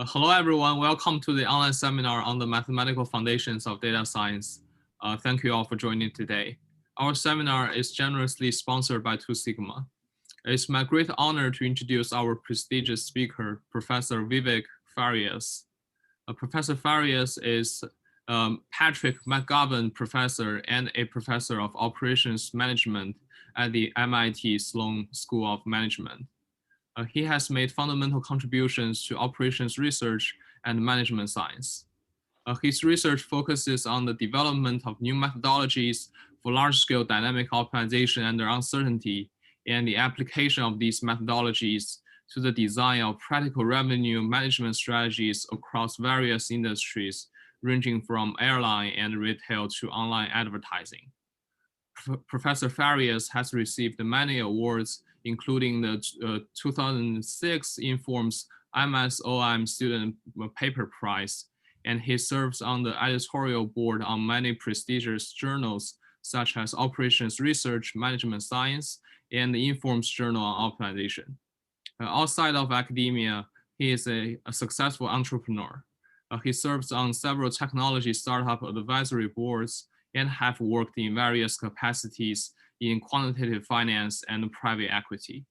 Hello, everyone. Welcome to the online seminar on the mathematical foundations of data science. Thank you all for joining today. Our seminar is generously sponsored by 2 Sigma. It's my great honor to introduce our prestigious speaker, Professor Vivek Farias. Professor Farias is Patrick McGovern Professor and a Professor of Operations Management at the MIT Sloan School of Management. He has made fundamental contributions to operations research and management science. His research focuses on the development of new methodologies for large-scale dynamic optimization under uncertainty and the application of these methodologies to the design of practical revenue management strategies across various industries, ranging from airline and retail to online advertising. Professor Farias has received many awards, including the 2006 Informs MSOM Student Paper Prize, and he serves on the editorial board on many prestigious journals, such as Operations Research, Management Science, and the Informs Journal on Optimization. Outside of academia, he is a successful entrepreneur. He serves on several technology startup advisory boards and have worked in various capacities in quantitative finance and private equity.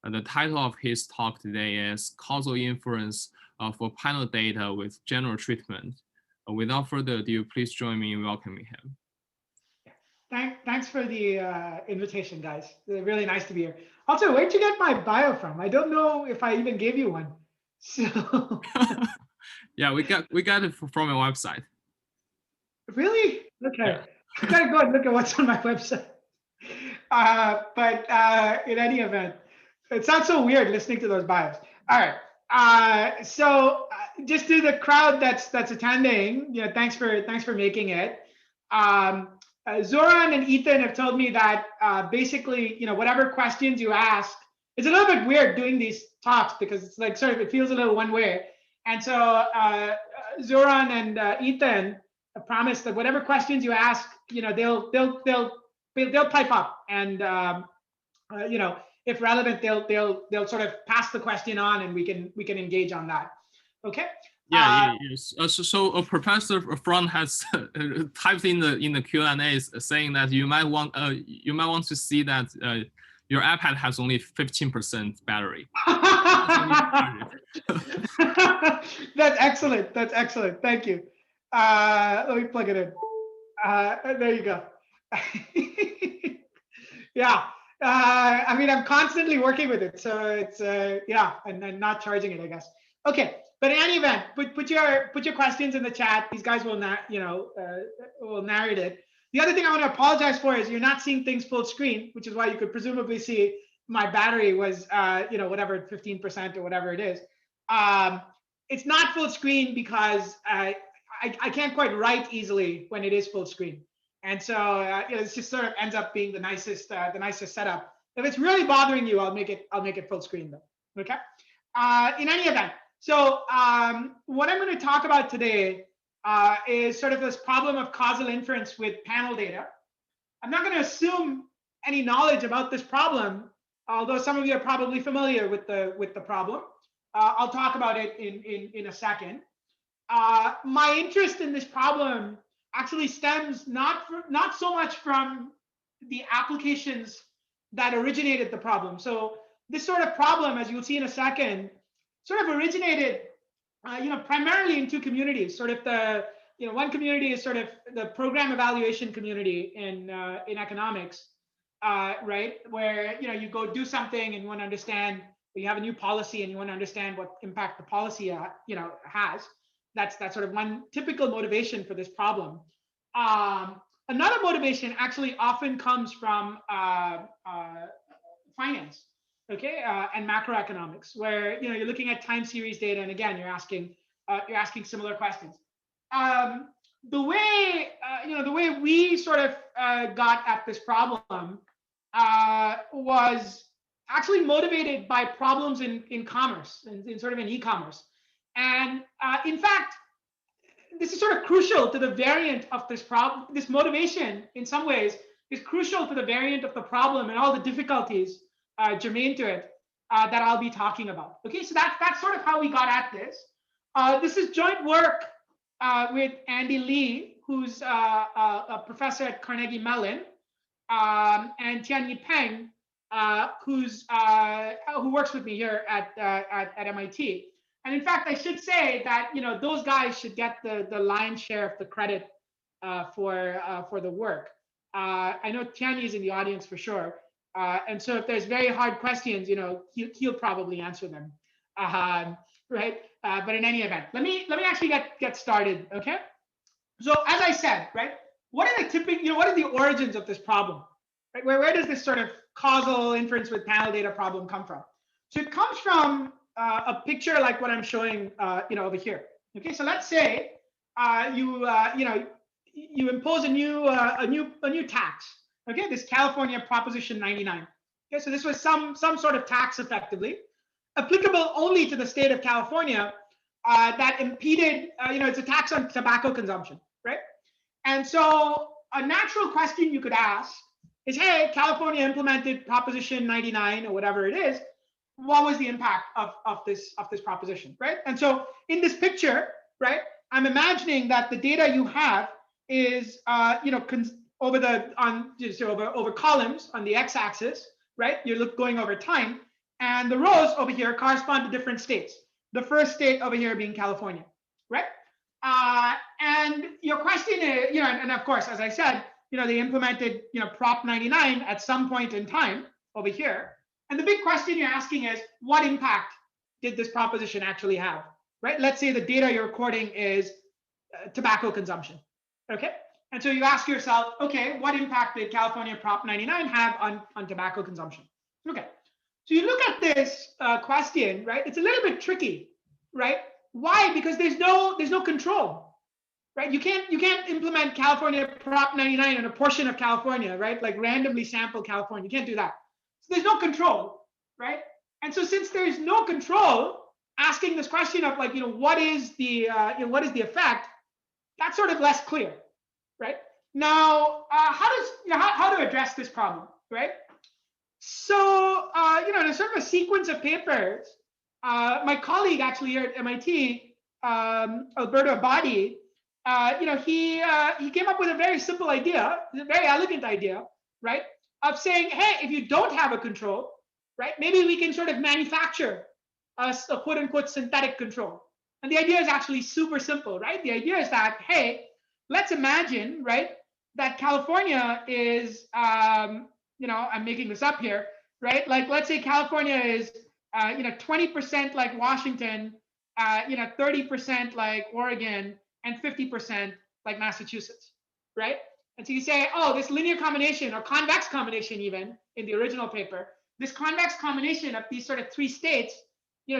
The title of his talk today is Causal Inference for Panel Data with General Treatment. Without further ado, please join me in welcoming him. Thanks for the invitation, guys. Really nice to be here. Also, where'd you get my bio from? I don't know if I even gave you one. So yeah, we got it from your website. Really? Okay. Yeah. I gotta go and look at what's on my website. But in any event, it sounds so weird listening to those bios. All right. So just to the crowd that's attending, thanks for making it. Zoran and Ethan have told me that basically, whatever questions you ask, it's a little bit weird doing these talks because it's like sort of it feels a little one way. And so Zoran and Ethan promise that whatever questions you ask, they'll pipe up, and if relevant, they'll sort of pass the question on, and we can engage on that. Okay. Yeah. Yes. So Professor Front has typed in the Q&A saying that you might want to see that your iPad has only 15% battery. That's excellent. That's excellent. Thank you. Let me plug it in. There you go. Yeah. I mean, I'm constantly working with it, so it's yeah, and not charging it, I guess. Okay, but in any event, put your questions in the chat. These guys will will narrate it. The other thing I want to apologize for is you're not seeing things full screen, which is why you could presumably see my battery was whatever 15% or whatever it is. It's not full screen because I can't quite write easily when it is full screen. And so it just sort of ends up being the nicest setup. If it's really bothering you, I'll make it full screen though. Okay. In any event, so what I'm going to talk about today is sort of this problem of causal inference with panel data. I'm not going to assume any knowledge about this problem, although some of you are probably familiar with the problem. I'll talk about it in a second. My interest in this problem actually stems not so much from the applications that originated the problem. So this sort of problem, as you'll see in a second, sort of originated, primarily in two communities. Sort of the, one community is sort of the program evaluation community in economics, right? Where you go do something and you want to understand. You have a new policy and you want to understand what impact the policy has. That's sort of one typical motivation for this problem. Another motivation actually often comes from finance, okay, and macroeconomics, where you're looking at time series data, and again you're asking similar questions. The way we sort of got at this problem was actually motivated by problems in commerce, in sort of in e-commerce. And in fact, this is sort of crucial to the variant of this problem. This motivation, in some ways, is crucial to the variant of the problem and all the difficulties germane to it that I'll be talking about. Okay, so that's sort of how we got at this. This is joint work with Andy Lee, who's a professor at Carnegie Mellon, and Tianyi Peng, who works with me here at MIT. And in fact, I should say that those guys should get the lion's share of the credit for the work. I know Tianyi is in the audience for sure, and so if there's very hard questions, he'll probably answer them, right? But in any event, let me actually get started, okay? So as I said, right, what are the typical, what are the origins of this problem? Right? Where does this sort of causal inference with panel data problem come from? So it comes from a picture like what I'm showing, over here. Okay, so let's say you impose a new tax. Okay, this California Proposition 99. Okay, so this was some sort of tax, effectively applicable only to the state of California, that impeded, it's a tax on tobacco consumption, right? And so a natural question you could ask is, hey, California implemented Proposition 99 or whatever it is. What was the impact of this proposition, right? And so in this picture, right, I'm imagining that the data you have is, over columns on the x-axis, right? You're going over time, and the rows over here correspond to different states. The first state over here being California, right? And your question is, and of course, as I said, they implemented, Prop 99 at some point in time over here. And the big question you're asking is, what impact did this proposition actually have, right? Let's say the data you're recording is tobacco consumption, okay? And so you ask yourself, okay, what impact did California Prop 99 have on tobacco consumption? Okay, so you look at this question, right? It's a little bit tricky, right? Why? Because there's no control, right? You can't implement California Prop 99 in a portion of California, right? Like randomly sample California. You can't do that. So there's no control, right? And so since there's no control, asking this question of like, what is the effect? That's sort of less clear, right? Now, how to address this problem, right? So, in sort of a sequence of papers, my colleague actually here at MIT, Alberto Abadi, he came up with a very simple idea, a very elegant idea, right? Of saying, hey, if you don't have a control, right, maybe we can sort of manufacture a quote unquote synthetic control. And the idea is actually super simple, right? The idea is that, hey, let's imagine, right, that California is, I'm making this up here, right? Like, let's say California is, 20% like Washington, 30% like Oregon, and 50% like Massachusetts, right? And so you say, oh, this linear combination or convex combination, even in the original paper, this convex combination of these sort of three states,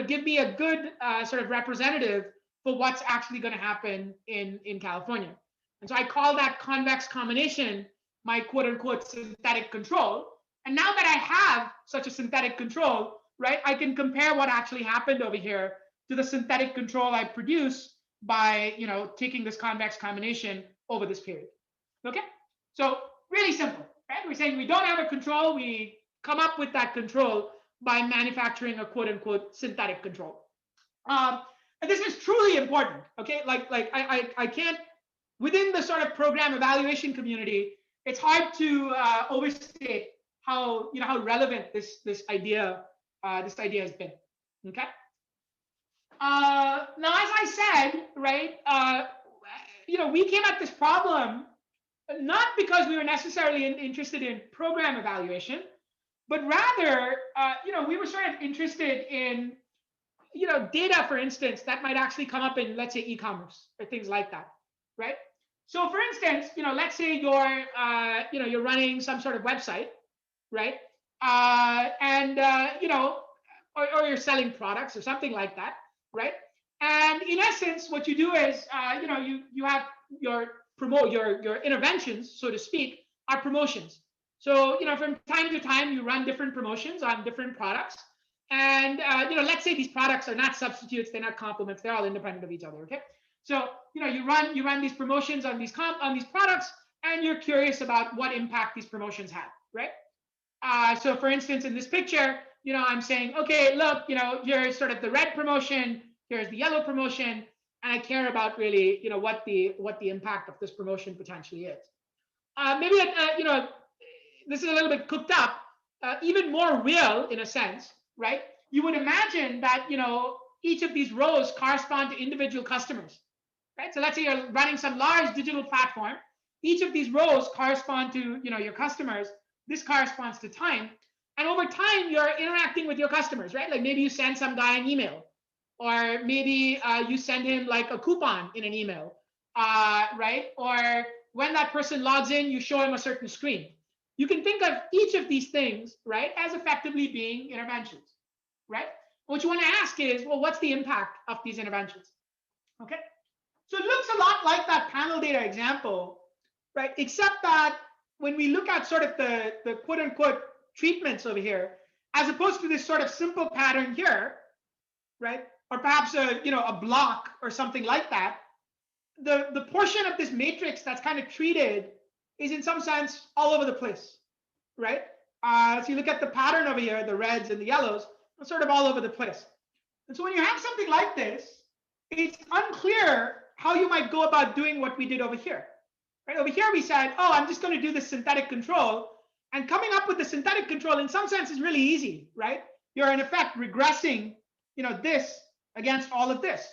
give me a good sort of representative for what's actually going to happen in California. And so I call that convex combination my quote unquote synthetic control. And now that I have such a synthetic control, right, I can compare what actually happened over here to the synthetic control I produce by, taking this convex combination over this period. Okay, so really simple, right? We're saying we don't have a control, we come up with that control by manufacturing a quote unquote synthetic control. And this is truly important, okay? Like I can't, within the sort of program evaluation community, it's hard to overstate how relevant this idea has been, okay? Now, as I said, right, we came at this problem not because we were necessarily interested in program evaluation, but rather, we were sort of interested in, data, for instance, that might actually come up in, let's say, e-commerce or things like that, right? So, for instance, let's say you're running some sort of website, right? Or you're selling products or something like that, right? And in essence, what you do is, you have your interventions, so to speak, are promotions. So, from time to time, you run different promotions on different products. And, let's say these products are not substitutes, they're not complements, they're all independent of each other, okay? So, you run these promotions on these products, and you're curious about what impact these promotions have, right? So, for instance, in this picture, I'm saying, okay, look, here's sort of the red promotion, here's the yellow promotion, and I care about really, what the impact of this promotion potentially is. Maybe this is a little bit cooked up, even more real in a sense, right? You would imagine that each of these rows correspond to individual customers, right? So let's say you're running some large digital platform. Each of these rows correspond to your customers. This corresponds to time, and over time you're interacting with your customers, right? Like maybe you send some guy an email, or maybe you send him like a coupon in an email, right? Or when that person logs in, you show him a certain screen. You can think of each of these things, right, as effectively being interventions, right? What you want to ask is, well, what's the impact of these interventions? Okay, so it looks a lot like that panel data example, right? Except that when we look at sort of the quote unquote treatments over here, as opposed to this sort of simple pattern here, right? Or perhaps a block or something like that, the portion of this matrix that's kind of treated is in some sense all over the place, right? So you look at the pattern over here, the reds and the yellows, it's sort of all over the place. And so when you have something like this, it's unclear how you might go about doing what we did over here. Right? Over here we said, oh, I'm just going to do this synthetic control. And coming up with the synthetic control in some sense is really easy, right? You're in effect regressing this against all of this.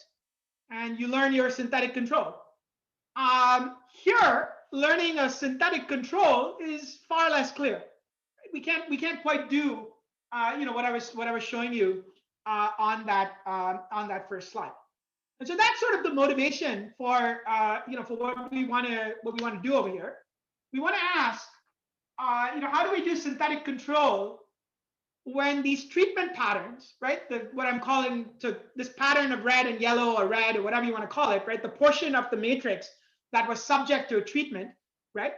And you learn your synthetic control. Here, learning a synthetic control is far less clear. We can't quite do what I was showing you on that first slide. And so that's sort of the motivation for for what we want to do over here. We want to ask how do we do synthetic control when these treatment patterns, right? What I'm calling this pattern of red and yellow or red or whatever you want to call it, right? The portion of the matrix that was subject to a treatment, right?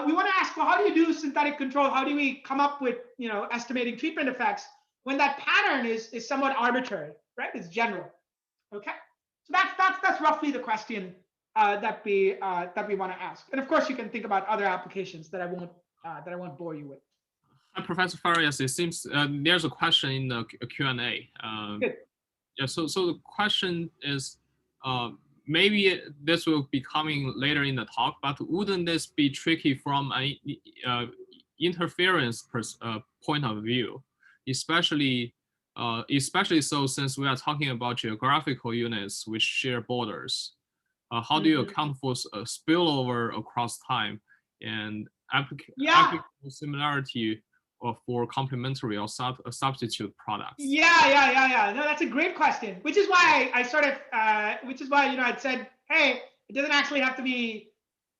We want to ask, well, how do you do synthetic control? How do we come up with estimating treatment effects when that pattern is somewhat arbitrary, right? It's general. Okay, so that's roughly the question that we want to ask. And of course, you can think about other applications that I won't bore you with. Hi, Professor Farias. It seems there's a question in the Q&A. Good. Yeah. So the question is, maybe this will be coming later in the talk, but wouldn't this be tricky from an interference point of view, especially so since we are talking about geographical units which share borders? How do you account for spillover across time and applicable similarity for complementary or substitute products? Yeah. No, that's a great question. Which is why I sort of, I'd said, hey, it doesn't actually have to be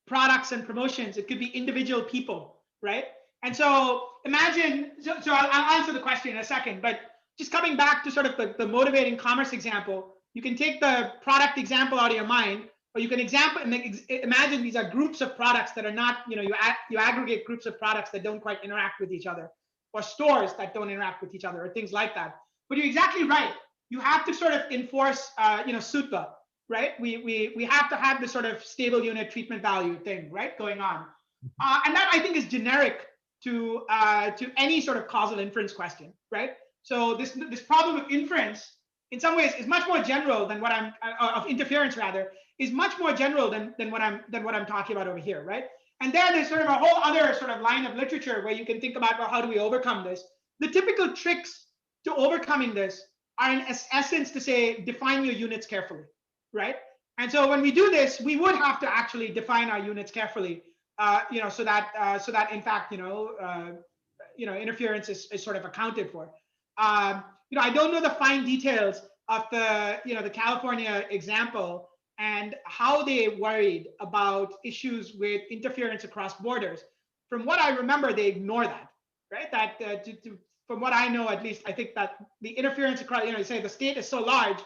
products and promotions. It could be individual people, right? And so imagine, so I'll answer the question in a second, but just coming back to sort of the motivating commerce example, you can take the product example out of your mind, or you can imagine these are groups of products that are not, you aggregate groups of products that don't quite interact with each other, or stores that don't interact with each other, or things like that. But you're exactly right. You have to sort of enforce, SUTBA, right? We have to have this sort of stable unit treatment value thing, right, going on. And that I think is generic to any sort of causal inference question, right? So this problem of inference, in some ways, is much more general than what of interference rather, is much more general than what I'm talking about over here, right? And there's sort of a whole other sort of line of literature where you can think about, well, how do we overcome this? The typical tricks to overcoming this are in essence to say, define your units carefully, right? And so when we do this, we would have to actually define our units carefully, so that in fact, interference is sort of accounted for. I don't know the fine details of the California example and how they worried about issues with interference across borders. From what I remember, they ignore that, right? That from what I know, at least, I think that the interference across, say the state is so large,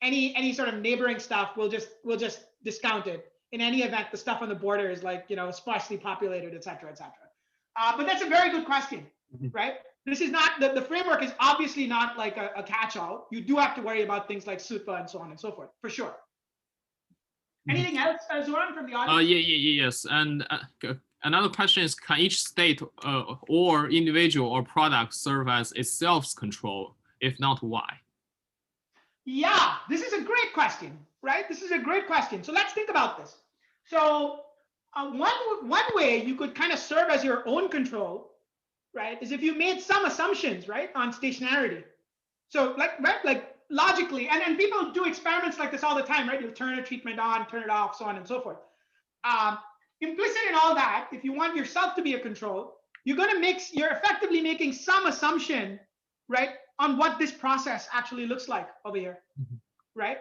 any sort of neighboring stuff will just discount it. In any event, the stuff on the border is like, sparsely populated, et cetera, et cetera. But that's a very good question, right? This is not, the framework is obviously not like a catch-all. You do have to worry about things like SUTBA and so on and so forth, for sure. Anything else, Zoran, from the audience? Yes. And another question is, can each state or individual or product serve as itself control? If not, why? Yeah, this is a great question, right? This is a great question. So let's think about this. So one way you could kind of serve as your own control, right, is if you made some assumptions, right, on stationarity. So like logically, and people do experiments like this all the time, right? You'll turn a treatment on, turn it off, so on and so forth. Implicit in all that, if you want yourself to be a control, you're effectively making some assumption, right, on what this process actually looks like over here, right?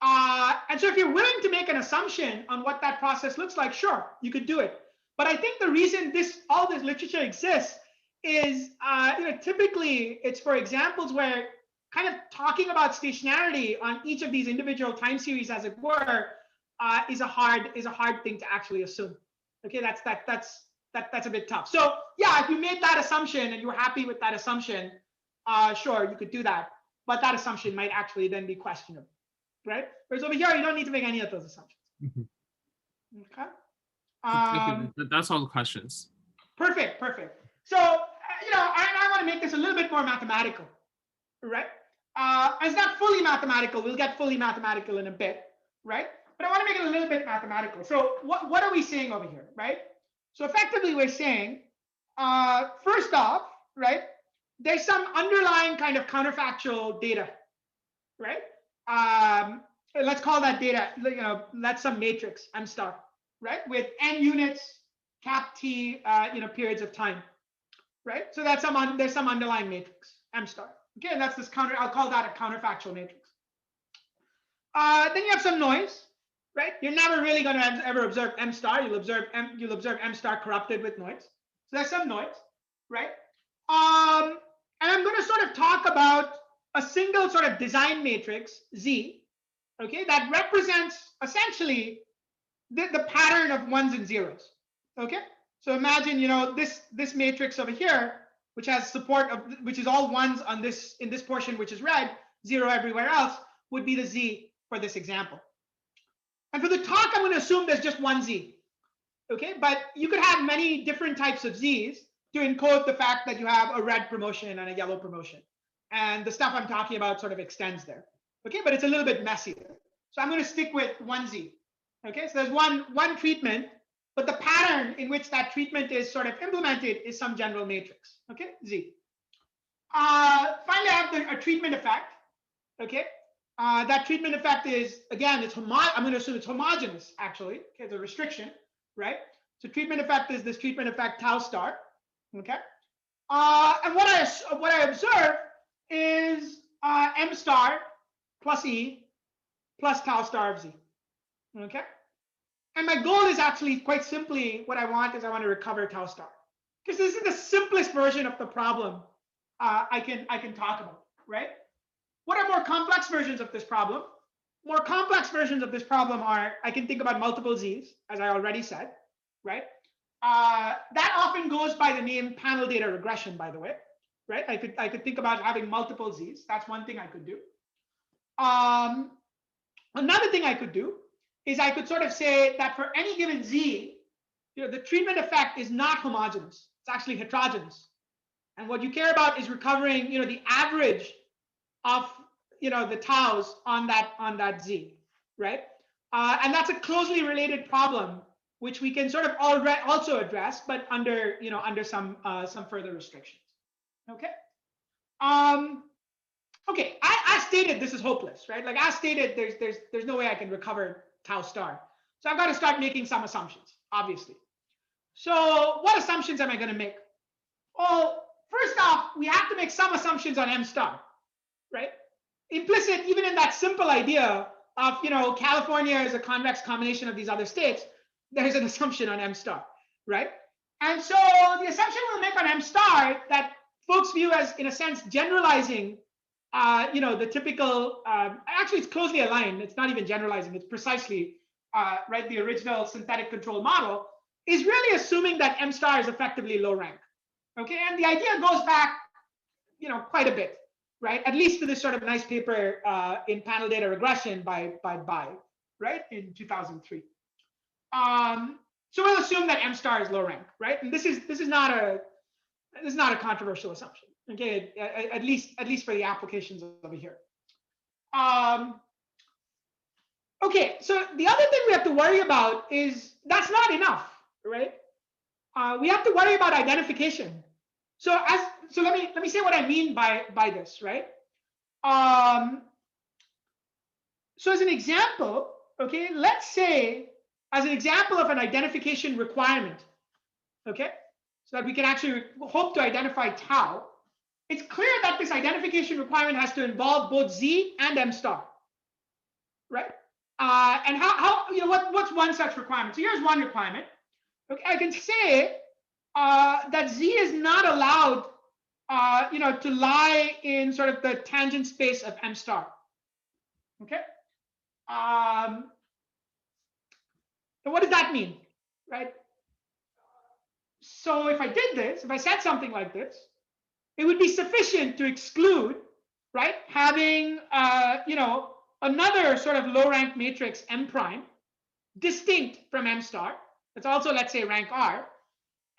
And so if you're willing to make an assumption on what that process looks like, sure, you could do it. But I think the reason all this literature exists is, typically it's for examples where kind of talking about stationarity on each of these individual time series, as it were, is a hard thing to actually assume. Okay, that's a bit tough. So yeah, if you made that assumption and you were happy with that assumption, sure, you could do that. But that assumption might actually then be questionable, right? Whereas over here, you don't need to make any of those assumptions. Okay. Thank you. That's all the questions. Perfect. So I want to make this a little bit more mathematical, right? It's not fully mathematical. We'll get fully mathematical in a bit, right? But I want to make it a little bit mathematical. So what are we saying over here, right? So effectively, we're saying, first off, right, there's some underlying kind of counterfactual data, right? Let's call that data, that's some matrix, M star, right, with n units, cap t, periods of time, right? So that's there's some underlying matrix, M star. Okay, and that's this I'll call that a counterfactual matrix. Then you have some noise, right? You're never really going to ever observe M star. You'll observe M star corrupted with noise. So there's some noise, right? And I'm going to sort of talk about a single sort of design matrix, Z, okay, that represents essentially the pattern of ones and zeros, okay? So imagine, this matrix over here, which has support of, which is all ones on in this portion, which is red, zero everywhere else, would be the Z for this example. And for the talk, I'm going to assume there's just one Z, okay? But you could have many different types of Zs to encode the fact that you have a red promotion and a yellow promotion. And the stuff I'm talking about sort of extends there, okay? But it's a little bit messier. So I'm going to stick with one Z, okay? So there's one treatment, but the pattern in which that treatment is sort of implemented is some general matrix, okay, Z. Finally, I have a treatment effect, okay? That treatment effect is, again, I'm going to assume it's homogeneous, actually. Okay, it's a restriction, right? So treatment effect is this treatment effect tau star, okay? And what I observe is M star plus E plus tau star of Z, okay? And my goal is actually quite simply, what I want to recover tau star, because this is the simplest version of the problem I can talk about, right? What are more complex versions of this problem? More complex versions of this problem are, I can think about multiple Z's, as I already said, right? That often goes by the name panel data regression, by the way, right? I could think about having multiple Z's. That's one thing I could do. Another thing I could do is I could sort of say that for any given Z, the treatment effect is not homogeneous. It's actually heterogeneous. And what you care about is recovering, the average of the taus on that Z, right? And that's a closely related problem, which we can sort of also address, but under some further restrictions. Okay. Okay. I stated this is hopeless, right? Like I stated, there's no way I can recover tau star. So I've got to start making some assumptions, obviously. So what assumptions am I going to make? Well, first off, we have to make some assumptions on M star, right? Implicit even in that simple idea of, California is a convex combination of these other states, there's an assumption on M star, right? And so the assumption we'll make on M star that folks view as, in a sense, generalizing, the typical, actually it's closely aligned, it's not even generalizing, it's precisely, right, the original synthetic control model, is really assuming that M star is effectively low rank, okay? And the idea goes back, quite a bit, right? At least to this sort of nice paper in panel data regression by Bai, right, in 2003. So we'll assume that M star is low rank, right? And this is not a controversial assumption, okay? At least for the applications over here. Okay, so the other thing we have to worry about is that's not enough, right? We have to worry about identification. So let me say what I mean by this, right? So as an example, okay, let's say as an example of an identification requirement, okay, so that we can actually hope to identify tau, it's clear that this identification requirement has to involve both Z and M star, right? And how you know what's one such requirement? So here's one requirement. Okay, I can say that Z is not allowed, to lie in sort of the tangent space of M star. Okay. So what does that mean, right? So if I did this, if I said something like this, it would be sufficient to exclude, right, having another sort of low rank matrix M prime distinct from M star. That's also, let's say, rank R,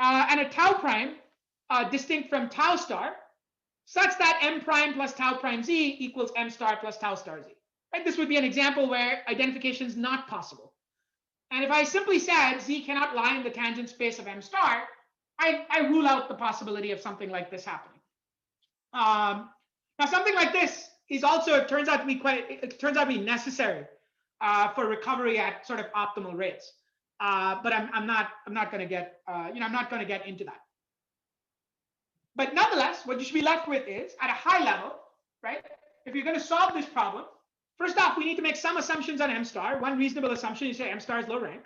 and a tau prime distinct from tau star, such that M prime plus tau prime Z equals M star plus tau star Z. Right? This would be an example where identification is not possible. And if I simply said Z cannot lie in the tangent space of M star, I rule out the possibility of something like this happening. Now, something like this is also, it turns out to be necessary for recovery at sort of optimal rates. But I'm not going to get I'm not going to get into that. But nonetheless, what you should be left with is, at a high level, right? If you're going to solve this problem, first off, we need to make some assumptions on M star. One reasonable assumption is say M star is low rank.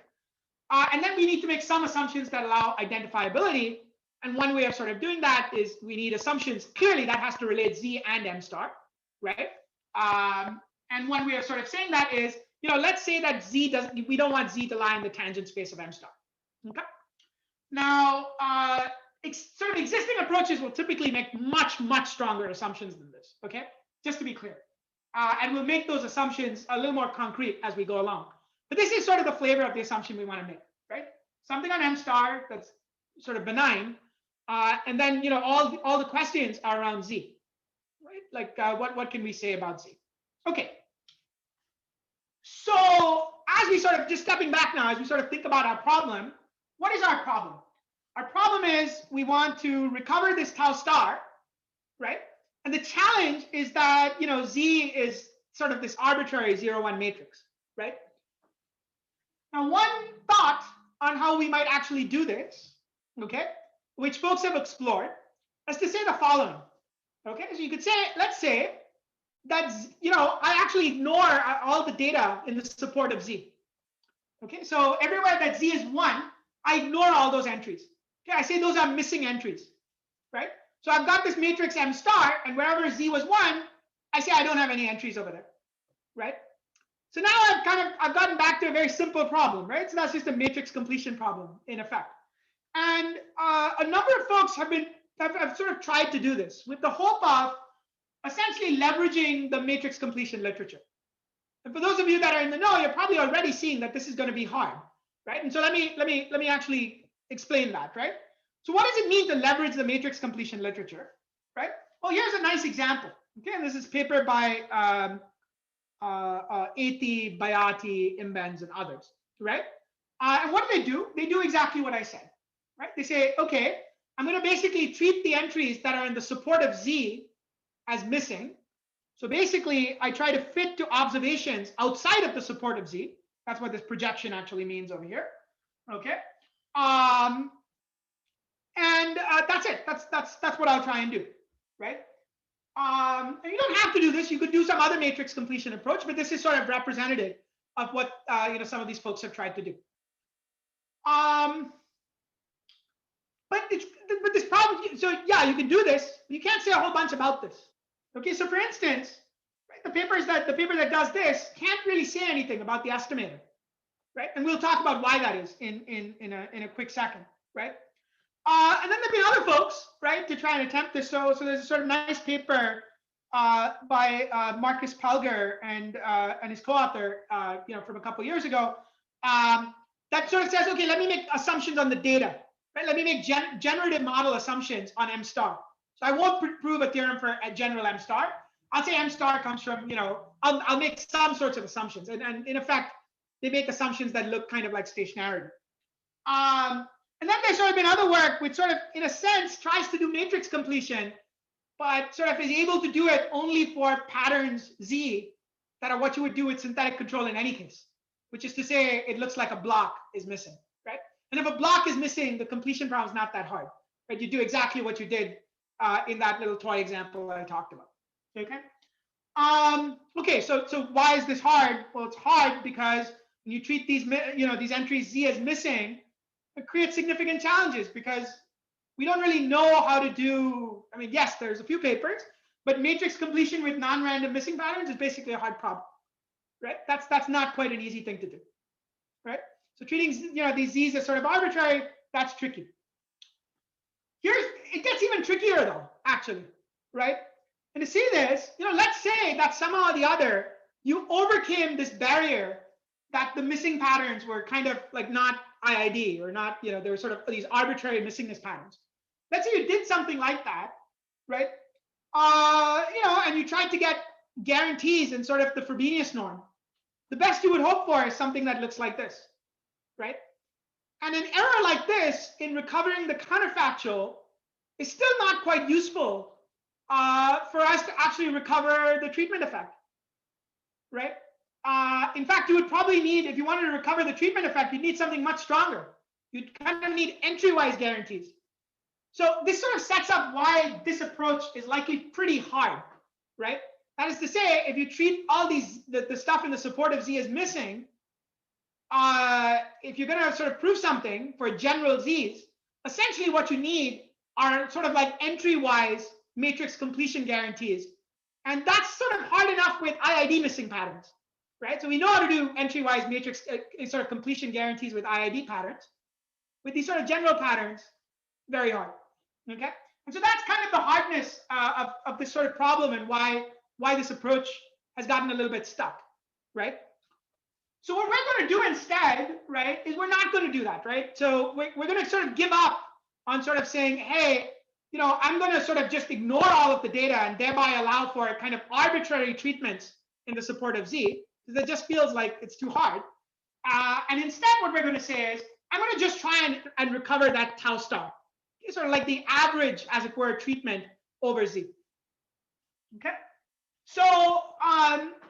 And then we need to make some assumptions that allow identifiability. And one way of sort of doing that is we need assumptions clearly that has to relate Z and M star, right? And one way of sort of saying that is, let's say that we don't want Z to lie in the tangent space of M star. Okay. Now, sort of existing approaches will typically make much, much stronger assumptions than this. Okay, just to be clear. And we'll make those assumptions a little more concrete as we go along. But this is sort of the flavor of the assumption we want to make, right? Something on M star that's sort of benign, and then all the questions are around Z, right? Like what can we say about Z? Okay. So as we sort of just stepping back now, as we sort of think about our problem, what is our problem? Our problem is we want to recover this tau star, right? And the challenge is that Z is sort of this arbitrary 0-1 matrix, right? Now, one thought on how we might actually do this, okay, which folks have explored, is to say the following. Okay, so you could say, let's say that I actually ignore all the data in the support of Z. Okay, so everywhere that Z is 1, I ignore all those entries. Okay, I say those are missing entries, right? So I've got this matrix M star, and wherever Z was 1, I say I don't have any entries over there, right? So now I've gotten back to a very simple problem, right? So that's just a matrix completion problem in effect. And a number of folks have sort of tried to do this with the hope of essentially leveraging the matrix completion literature. And for those of you that are in the know, you're probably already seeing that this is going to be hard, right? And so let me actually explain that, right? So what does it mean to leverage the matrix completion literature, right? Well, here's a nice example. Okay, and this is paper by Ati, Bayati, Imbens, and others, right? And what do? They do exactly what I said, right? They say, okay, I'm going to basically treat the entries that are in the support of Z as missing. So basically, I try to fit to observations outside of the support of Z. That's what this projection actually means over here, okay? And that's it. That's what I'll try and do, right? And you don't have to do this. You could do some other matrix completion approach, but this is sort of representative of what some of these folks have tried to do. But this problem. So yeah, you can do this. But you can't say a whole bunch about this. Okay. So for instance, right, the paper that does this can't really say anything about the estimator, right? And we'll talk about why that is in a quick second, right? And then there've been other folks, right, to try and attempt this. So there's a sort of nice paper by Marcus Palger and his co-author, from a couple of years ago, that sort of says, okay, let me make assumptions on the data, right? Let me make generative model assumptions on M star. So I won't prove a theorem for a general M star. I'll say M star comes from, I'll make some sorts of assumptions. And in effect, they make assumptions that look kind of like stationarity. And then there's sort of been other work which sort of, in a sense, tries to do matrix completion, but sort of is able to do it only for patterns Z that are what you would do with synthetic control in any case, which is to say it looks like a block is missing, right? And if a block is missing, the completion problem is not that hard, right? You do exactly what you did in that little toy example that I talked about, okay? Okay, so why is this hard? Well, it's hard because when you treat these, these entries Z as missing, it creates significant challenges because we don't really know how to do, I mean, yes, there's a few papers, but matrix completion with non-random missing patterns is basically a hard problem, right? That's not quite an easy thing to do, right? So treating, these Z's as sort of arbitrary, that's tricky. It gets even trickier though, actually, right? And to see this, let's say that somehow or the other, you overcame this barrier that the missing patterns were kind of like not IID or not, there were sort of these arbitrary missingness patterns. Let's say you did something like that, right? And you tried to get guarantees in sort of the Frobenius norm. The best you would hope for is something that looks like this, right? And an error like this in recovering the counterfactual is still not quite useful for us to actually recover the treatment effect, right? In fact, you would probably need, if you wanted to recover the treatment effect, you'd need something much stronger. You'd kind of need entry-wise guarantees. So this sort of sets up why this approach is likely pretty hard, right? That is to say, if you treat all these, the stuff in the supportive Z as missing, if you're going to sort of prove something for general Zs, essentially what you need are sort of like entry-wise matrix completion guarantees. And that's sort of hard enough with IID missing patterns, right? So we know how to do entry-wise matrix sort of completion guarantees with IID patterns. With these sort of general patterns, very hard, okay? And so that's kind of the hardness of this sort of problem and why this approach has gotten a little bit stuck, right? So what we're going to do instead, right, is we're not going to do that, right? So we're going to sort of give up on sort of saying, hey, I'm going to sort of just ignore all of the data and thereby allow for kind of arbitrary treatments in the supportive Z, because it just feels like it's too hard. And instead, what we're going to say is, I'm going to just try and recover that tau star, sort of like the average, as it were, treatment over Z. Okay. So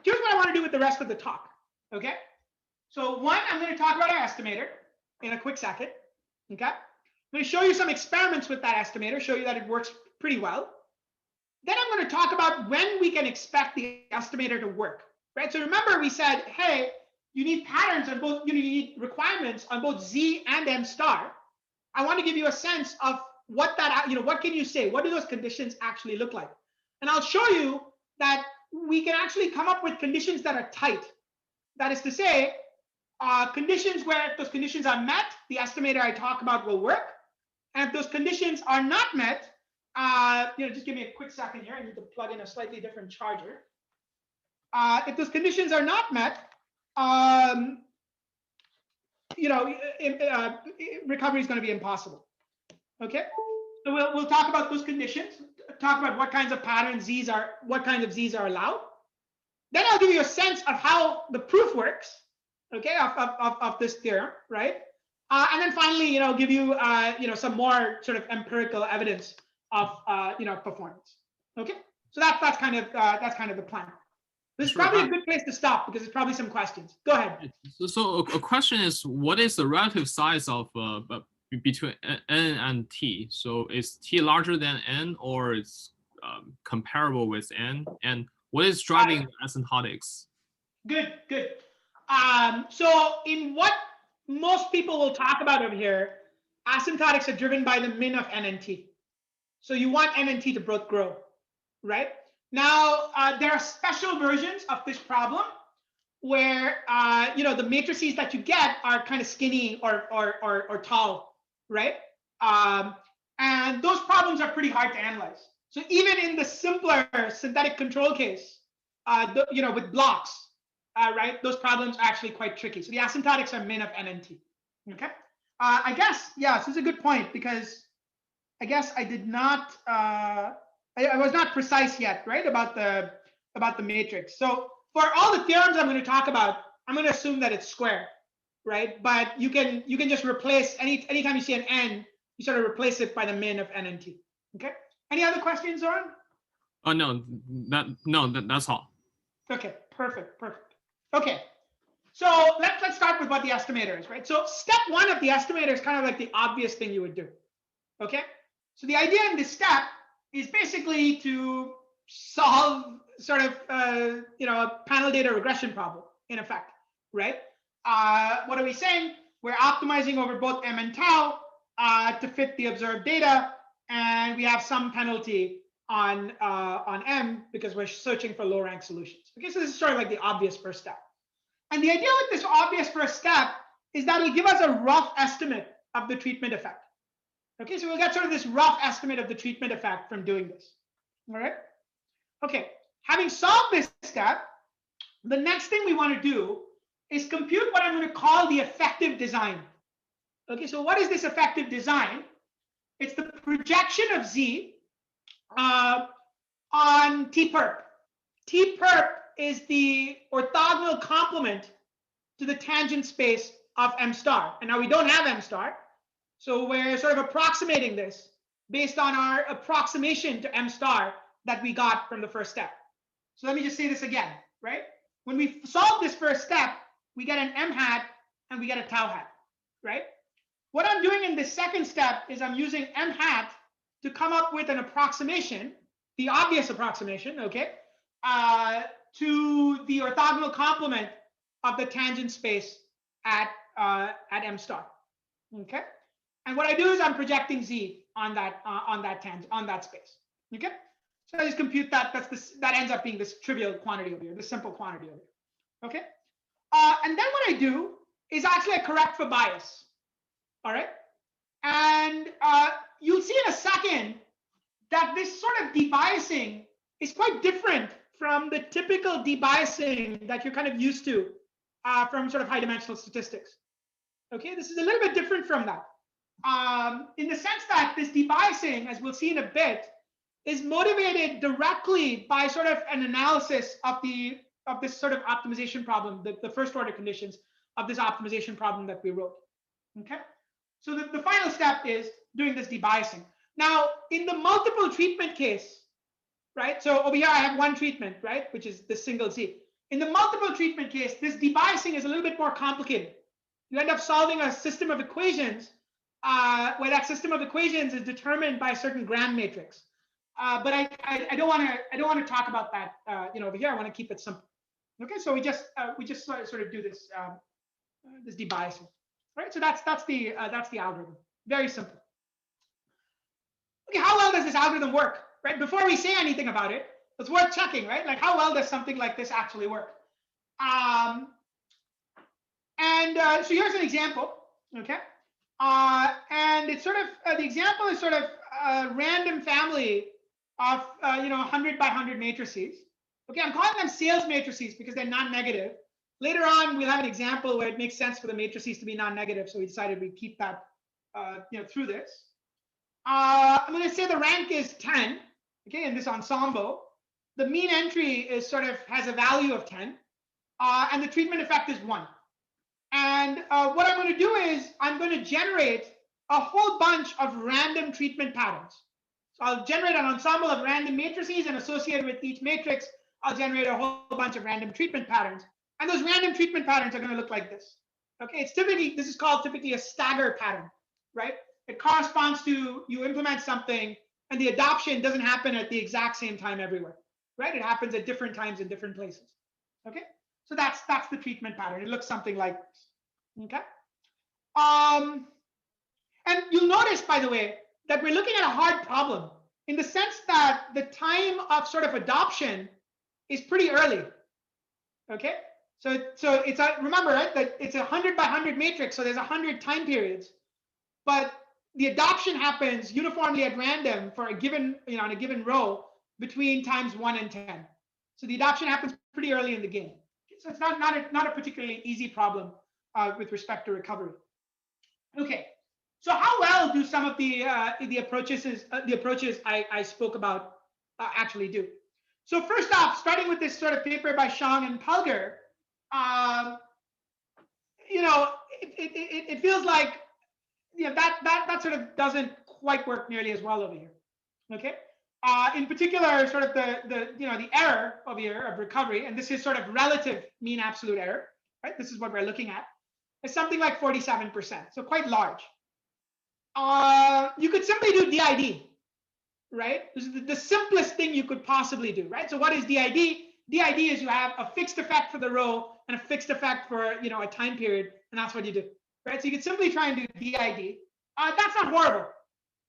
here's what I want to do with the rest of the talk. Okay. So one, I'm going to talk about our estimator in a quick second. Okay. I'm going to show you some experiments with that estimator, show you that it works pretty well. Then I'm going to talk about when we can expect the estimator to work. Right. So remember, we said, hey, you need patterns on both, you need requirements on both Z and M star. I want to give you a sense of what that, what can you say? What do those conditions actually look like? And I'll show you that we can actually come up with conditions that are tight. That is to say, conditions where if those conditions are met, the estimator I talk about will work. And if those conditions are not met, just give me a quick second here. I need to plug in a slightly different charger. If those conditions are not met, recovery is going to be impossible. Okay, so we'll talk about those conditions, talk about what kinds of patterns what kinds of Z's are allowed. Then I'll give you a sense of how the proof works, okay, of this theorem, right? And then finally, give you some more sort of empirical evidence of performance. Okay, so that's kind of the plan. This is probably a good place to stop because there's probably some questions. Go ahead. So a question is, what is the relative size of between n and t? So is t larger than n, or it's comparable with n? And what is driving asymptotics? Good. So in what most people will talk about over here, asymptotics are driven by the min of n and t. So you want n and t to both grow, right? Now, there are special versions of this problem where, the matrices that you get are kind of skinny or tall, right? And those problems are pretty hard to analyze. So even in the simpler synthetic control case, with blocks, right, those problems are actually quite tricky. So the asymptotics are min of n and t, okay? I guess, yeah, this is a good point because I guess I did not, I was not precise yet, right, about the about the matrix. So for all the theorems I'm going to talk about, I'm going to assume that it's square, right? But you can just replace anytime you see an n, you sort of replace it by the min of n and t. Okay. Any other questions, Zoran? Oh no, that's all. Okay, perfect. Okay, so let's start with what the estimator is, right? So step one of the estimator is kind of like the obvious thing you would do. Okay, so the idea in this step is basically to solve sort of a panel data regression problem in effect, right? What are we saying? We're optimizing over both m and tau to fit the observed data, and we have some penalty on m because we're searching for low rank solutions. Okay, so this is sort of like the obvious first step. And the idea with this obvious first step is that it'll give us a rough estimate of the treatment effect. Okay, so we'll get sort of this rough estimate of the treatment effect from doing this. All right. Okay, having solved this step, the next thing we want to do is compute what I'm going to call the effective design. Okay, so what is this effective design? It's the projection of z on T-perp. T-perp is the orthogonal complement to the tangent space of m star. And now we don't have m star, so we're sort of approximating this based on our approximation to m star that we got from the first step. So let me just say this again, right? When we solve this first step, we get an m hat and we get a tau hat, right? What I'm doing in this second step is I'm using m hat to come up with an approximation, the obvious approximation, okay, to the orthogonal complement of the tangent space at m star, okay. And what I do is I'm projecting z on that tangent, on that space, okay. So I just compute that. That ends up being this trivial quantity over here, this simple quantity over here, okay. And then what I do is actually I correct for bias, all right. And you'll see in a second that this sort of debiasing is quite different from the typical debiasing that you're kind of used to from sort of high dimensional statistics. Okay, this is a little bit different from that in the sense that this debiasing, as we'll see in a bit, is motivated directly by sort of an analysis of this sort of optimization problem, the first order conditions of this optimization problem that we wrote. Okay, so the final step is doing this debiasing. Now, in the multiple treatment case, right? So over here I have one treatment, right, which is the single z. In the multiple treatment case, this debiasing is a little bit more complicated. You end up solving a system of equations where that system of equations is determined by a certain Gram matrix. But I don't want to talk about that. Over here I want to keep it simple. Okay, so we just sort of do this this debiasing, right? So that's the algorithm. Very simple. Okay, how well does this algorithm work, right? Before we say anything about it, it's worth checking, right? Like, how well does something like this actually work? So here's an example, okay? And it's sort of, the example is sort of a random family of, 100 by 100 matrices. Okay, I'm calling them sales matrices because they're non-negative. Later on, we'll have an example where it makes sense for the matrices to be non-negative, so we decided we'd keep that, through this. I'm going to say the rank is 10, okay, in this ensemble. The mean entry is has a value of 10, and the treatment effect is 1. And what I'm going to do is I'm going to generate a whole bunch of random treatment patterns. So I'll generate an ensemble of random matrices, and associated with each matrix, I'll generate a whole bunch of random treatment patterns. And those random treatment patterns are going to look like this. Okay, this is called typically a stagger pattern, right? It corresponds to you implement something and the adoption doesn't happen at the exact same time everywhere, right? It happens at different times in different places. Okay, so that's the treatment pattern. It looks something like this. Okay, and you'll notice, by the way, that we're looking at a hard problem in the sense that the time of sort of adoption is pretty early. Okay, so it's remember, right, that it's a 100 by 100 matrix, so there's 100 time periods, but the adoption happens uniformly at random for a given, on a given row between times 1 and 10. So the adoption happens pretty early in the game. So it's not a particularly easy problem with respect to recovery. Okay, so how well do some of the approaches I spoke about actually do? So first off, starting with this sort of paper by Shang and Pulgar, it feels like that sort of doesn't quite work nearly as well over here. Okay. In particular, sort of the error over here of recovery, and this is sort of relative mean absolute error, right? This is what we're looking at. It's something like 47%, so quite large. You could simply do DID, right? This is the simplest thing you could possibly do, right? So what is DID? DID is you have a fixed effect for the row and a fixed effect for a time period, and that's what you do, right? So you could simply try and do DID. That's not horrible.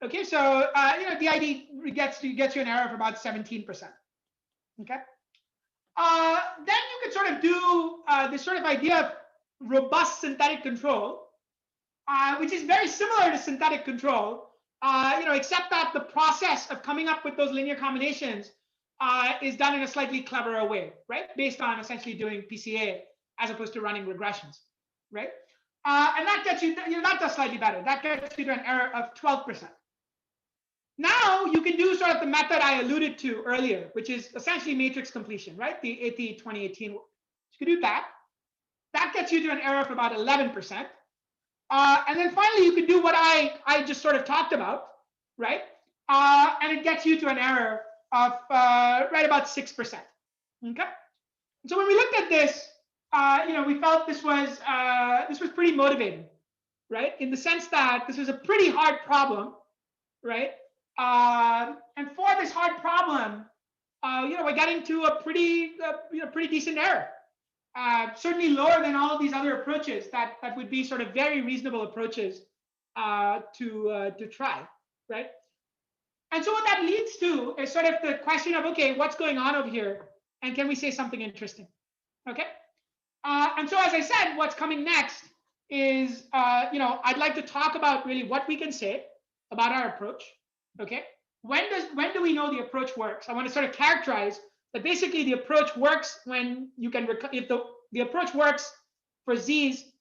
Okay, so DID gets you an error of about 17%. Okay. Then you could sort of do this sort of idea of robust synthetic control, which is very similar to synthetic control, except that the process of coming up with those linear combinations is done in a slightly cleverer way, right? Based on essentially doing PCA as opposed to running regressions, right? And that gets you, that does slightly better. That gets you to an error of 12%. Now you can do sort of the method I alluded to earlier, which is essentially matrix completion, right? The AT 2018. You can do that. That gets you to an error of about 11%. And then finally, you can do what I just sort of talked about, right? And it gets you to an error of right about 6%. Okay. So when we looked at this, we felt this was pretty motivating, right? In the sense that this was a pretty hard problem, right? And for this hard problem, we're getting to a pretty decent error. Certainly lower than all of these other approaches that would be sort of very reasonable approaches to try, right? And so what that leads to is sort of the question of, okay, what's going on over here, and can we say something interesting? Okay. And so, as I said, what's coming next is, I'd like to talk about really what we can say about our approach. Okay. When do we know the approach works? I want to sort of characterize that basically the approach works when you can, if the approach works for Z's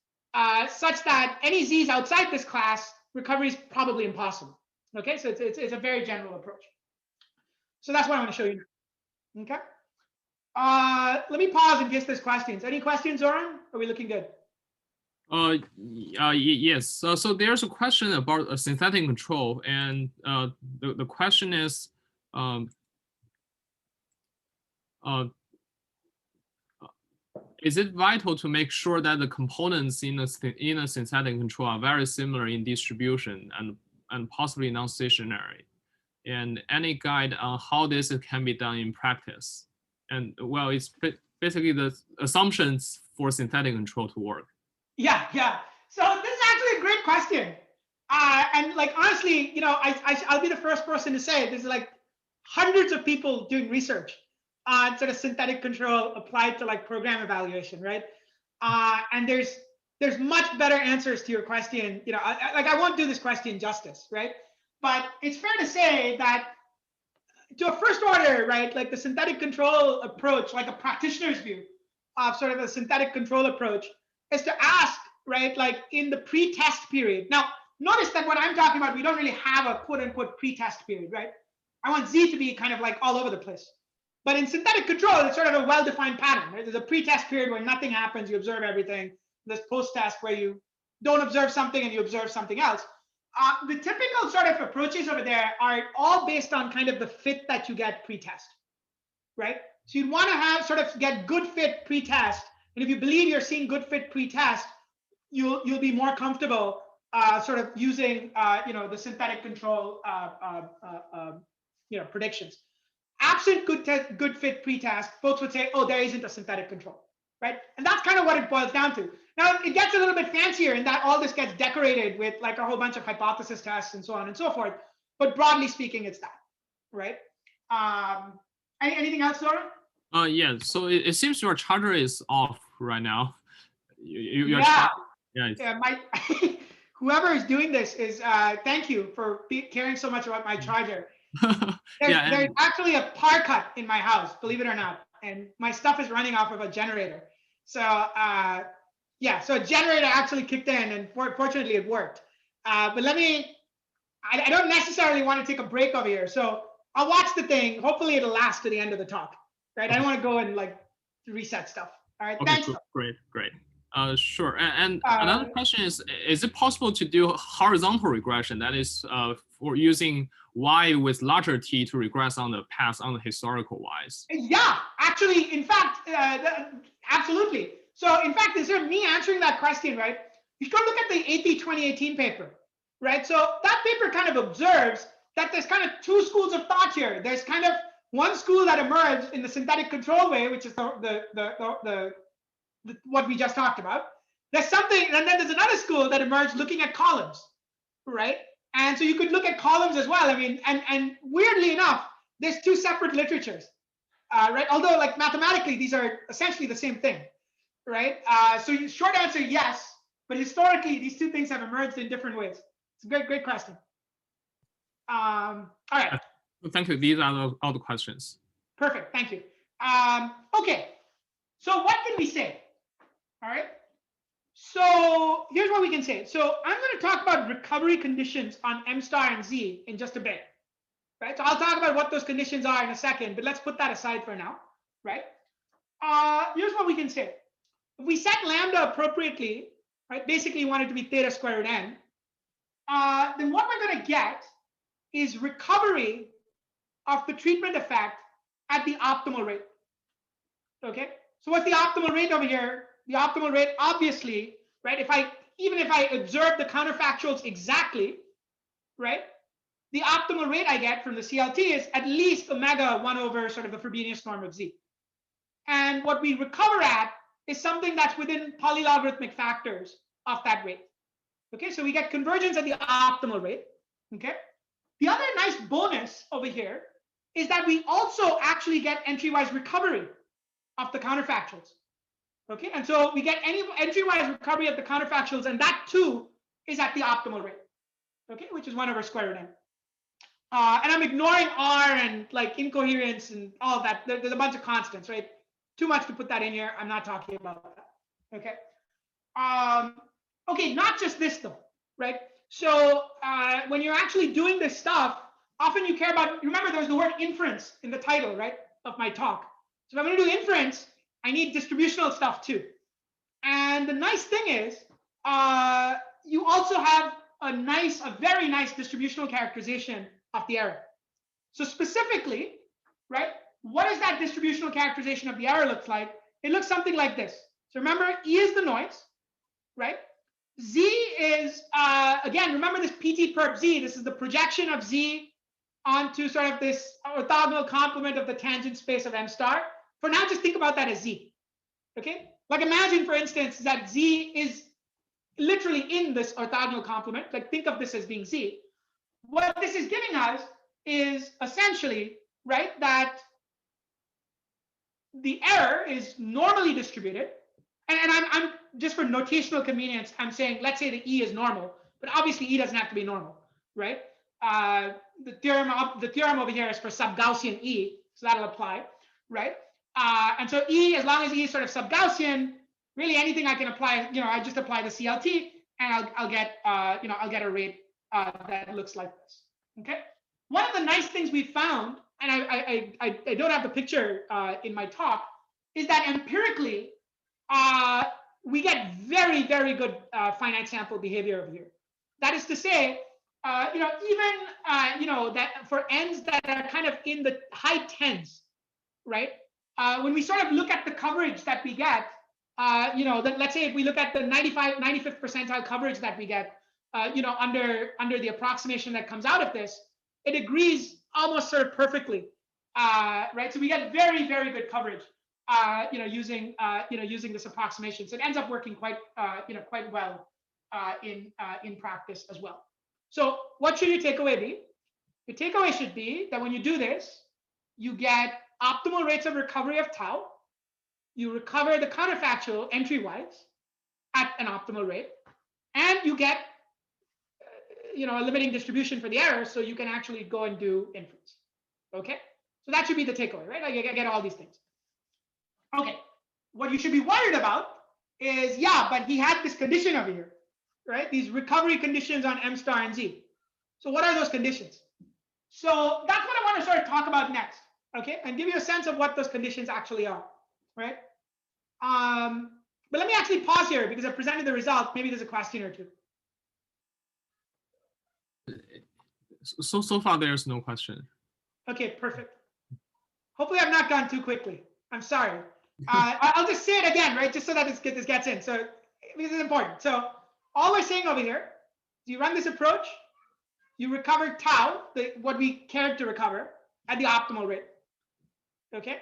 such that any Z's outside this class, recovery is probably impossible. Okay, so it's a very general approach. So that's what I want to show you now. Okay. Let me pause in case there's questions. Any questions, Zoran? Are we looking good? Yes. So there's a question about synthetic control, and the question is, is it vital to make sure that the components in a synthetic control are very similar in distribution and possibly non-stationary? And any guide on how this can be done in practice? And well, it's basically the assumptions for synthetic control to work. Yeah. So this is actually a great question. And like, honestly, I'll be the first person to say there's like hundreds of people doing research on sort of synthetic control applied to like program evaluation, right? And there's much better answers to your question. I won't do this question justice, right? But it's fair to say that to a first order, right, like the synthetic control approach, like a practitioner's view of sort of a synthetic control approach, is to ask, right, like in the pre-test period. Now, notice that what I'm talking about, we don't really have a quote unquote pre-test period, right? I want Z to be kind of like all over the place. But in synthetic control, it's sort of a well-defined pattern, right? There's a pre-test period where nothing happens, you observe everything. There's post-test where you don't observe something and you observe something else. The typical sort of approaches over there are all based on kind of the fit that you get pre-test, right? So you'd want to have sort of get good fit pre-test. And if you believe you're seeing good fit pre-test, you'll be more comfortable sort of using the synthetic control predictions. Absent good fit pre-test, folks would say, oh, there isn't a synthetic control, right? And that's kind of what it boils down to. Now, it gets a little bit fancier in that all this gets decorated with like a whole bunch of hypothesis tests and so on and so forth. But broadly speaking, it's that, right? Anything else, Laura? Yeah, so it seems your charger is off right now. Whoever is doing this is, thank you for caring so much about my charger. There's actually a power cut in my house, believe it or not, and my stuff is running off of a generator. So so a generator actually kicked in, and fortunately it worked. But I don't necessarily want to take a break over here, so I'll watch the thing. Hopefully it'll last to the end of the talk. right? I don't want to go and like reset stuff. All right, Okay, thanks. cool. Great. Sure. And another question is it possible to do horizontal regression? That is for using Y with larger T to regress on the past on the historical Ys? Yeah, actually, in fact, absolutely. So in fact, instead of me answering that question, right, you should go look at the AP 2018 paper, right? So that paper kind of observes that there's kind of two schools of thought here. There's kind of one school that emerged in the synthetic control way, which is the what we just talked about. There's something, and then there's another school that emerged looking at columns, right? And so you could look at columns as well. I mean, and weirdly enough, there's two separate literatures, right? Although like mathematically, these are essentially the same thing, right? So short answer, yes, but historically, these two things have emerged in different ways. It's a great question. All right. Thank you. These are all the questions. Perfect. Thank you. Okay. So what can we say? All right. So here's what we can say. So I'm going to talk about recovery conditions on M star and Z in just a bit. Right. So I'll talk about what those conditions are in a second, but let's put that aside for now. Right. Here's what we can say. If we set lambda appropriately, right, basically you want it to be theta squared root n, then what we're going to get is recovery of the treatment effect at the optimal rate. Okay. So what's the optimal rate over here? The optimal rate, obviously, right? Even if I observe the counterfactuals exactly, right? The optimal rate I get from the CLT is at least omega 1 over sort of the Frobenius norm of Z. And what we recover at is something that's within polylogarithmic factors of that rate. Okay, so we get convergence at the optimal rate. Okay. The other nice bonus over here is that we also actually get entry-wise recovery of the counterfactuals. Okay, and so we get any entry-wise recovery of the counterfactuals, and that too is at the optimal rate. Okay, which is 1 over square root n. And I'm ignoring R and like incoherence and all of that. There's a bunch of constants, right? Too much to put that in here. I'm not talking about that. Okay. Okay, not just this though, right? So when you're actually doing this stuff, often you care about, remember there's the word inference in the title, right, of my talk. So if I'm going to do inference, I need distributional stuff too. And the nice thing is, you also have a very nice distributional characterization of the error. So specifically, right, what does that distributional characterization of the error look like? It looks something like this. So remember, E is the noise, right? Z is, again, remember this PT perp Z, this is the projection of Z onto sort of this orthogonal complement of the tangent space of M star. For now, just think about that as Z, okay? Like imagine, for instance, that Z is literally in this orthogonal complement. Like think of this as being Z. What this is giving us is essentially, right, that the error is normally distributed. And I'm just for notational convenience, I'm saying, let's say the E is normal, but obviously E doesn't have to be normal, right? The theorem over here is for sub-Gaussian E, so that'll apply, right? And so E, as long as E is sort of sub-Gaussian, really anything I can apply, I just apply the CLT and I'll get, I'll get a rate that looks like this. Okay. One of the nice things we found, and I don't have the picture in my talk, is that empirically we get very, very good finite sample behavior over here. That is to say, even that for n's that are kind of in the high tens, right? When we sort of look at the coverage that we get, let's say if we look at the 95th percentile coverage that we get, under the approximation that comes out of this, it agrees almost sort of perfectly, right? So we get very, very good coverage, using this approximation. So it ends up working quite well in practice as well. So what should your takeaway be? Your takeaway should be that when you do this, you get optimal rates of recovery of tau. You recover the counterfactual entry-wise at an optimal rate, and you get a limiting distribution for the error, so you can actually go and do inference. Okay, so that should be the takeaway, right? Like I get all these things. Okay, what you should be worried about is, but he had this condition over here, right? These recovery conditions on M star and Z. So what are those conditions? So that's what I want to sort of talk about next. okay, and give you a sense of what those conditions actually are, right? But let me actually pause here because I presented the result. Maybe there's a question or two. So far, there's no question. Okay, perfect. Hopefully, I've not gone too quickly. I'm sorry. I'll just say it again, right? Just so that this gets in. So this is important. So all we're saying over here, you run this approach, you recover tau, what we cared to recover, at the optimal rate. Okay.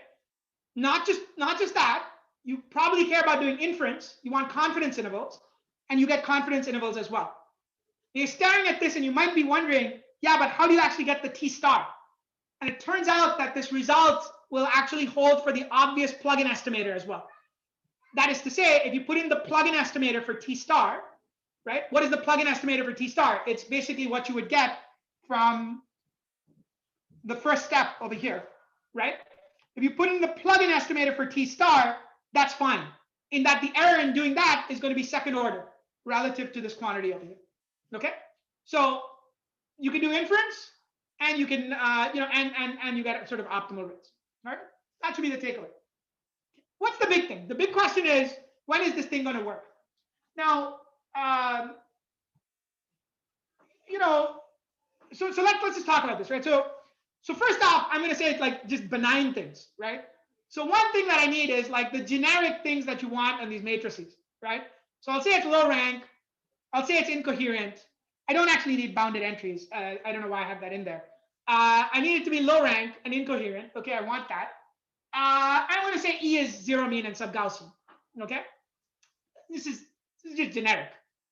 Not just that. You probably care about doing inference. You want confidence intervals, and you get confidence intervals as well. You're staring at this, and you might be wondering, yeah, but how do you actually get the T star? And it turns out that this result will actually hold for the obvious plugin estimator as well. That is to say, if you put in the plugin estimator for T star, right? What is the plugin estimator for T star? It's basically what you would get from the first step over here, right? If you put in the plugin estimator for T star, that's fine. In that the error in doing that is going to be second order relative to this quantity over here. Okay, so you can do inference, and you can and you get sort of optimal rates. Right? That should be the takeaway. What's the big thing? The big question is, when is this thing going to work? Now, so let's just talk about this, right? So first off, I'm going to say it's like just benign things, right? So one thing that I need is like the generic things that you want on these matrices, right? So I'll say it's low rank. I'll say it's incoherent. I don't actually need bounded entries. I don't know why I have that in there. I need it to be low rank and incoherent. Okay, I want that. I want to say E is zero mean and sub-Gaussian. Okay, this is just generic,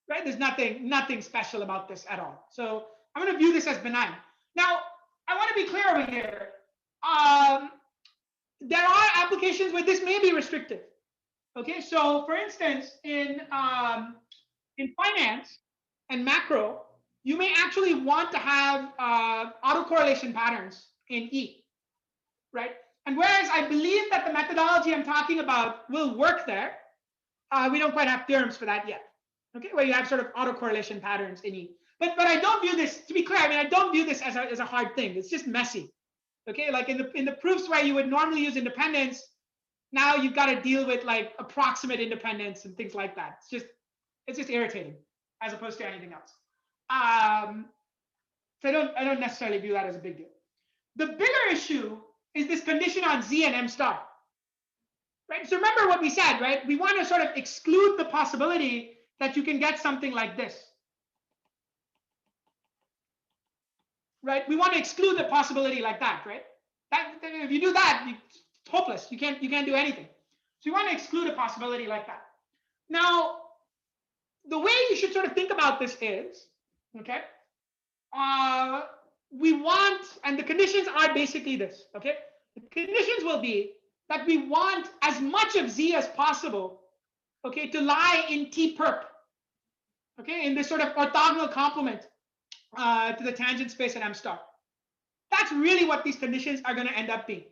right? There's nothing special about this at all. So I'm going to view this as benign. Now, I want to be clear over here. There are applications where this may be restrictive. Okay, so for instance, in finance and macro, you may actually want to have autocorrelation patterns in E, right? And whereas I believe that the methodology I'm talking about will work there, we don't quite have theorems for that yet. Okay, where you have sort of autocorrelation patterns in E. But I don't view this, to be clear, I mean, I don't view this as a hard thing. It's just messy. Okay, like in the proofs where you would normally use independence, now you've got to deal with like approximate independence and things like that. It's just irritating as opposed to anything else. So I don't necessarily view that as a big deal. The bigger issue is this condition on Z and M star. Right? So remember what we said, right? We want to sort of exclude the possibility that you can get something like this. Right? We want to exclude the possibility like that, right? That if you do that, it's hopeless. You can't do anything. So you want to exclude a possibility like that. Now, the way you should sort of think about this is, okay, we want, and the conditions are basically this, okay? The conditions will be that we want as much of Z as possible, okay, to lie in T perp, okay, in this sort of orthogonal complement to the tangent space at M star. That's really what these conditions are going to end up being,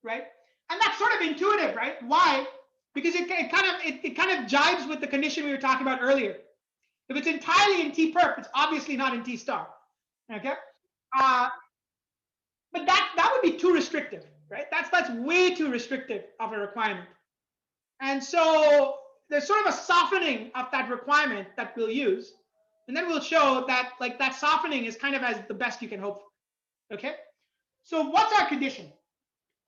right? And that's sort of intuitive, right? Why? Because it kind of jives with the condition we were talking about earlier. If it's entirely in T perp, it's obviously not in T star, okay? But that would be too restrictive, right? That's way too restrictive of a requirement. And so there's sort of a softening of that requirement that we'll use. And then we'll show that like that softening is kind of as the best you can hope for, okay? So what's our condition?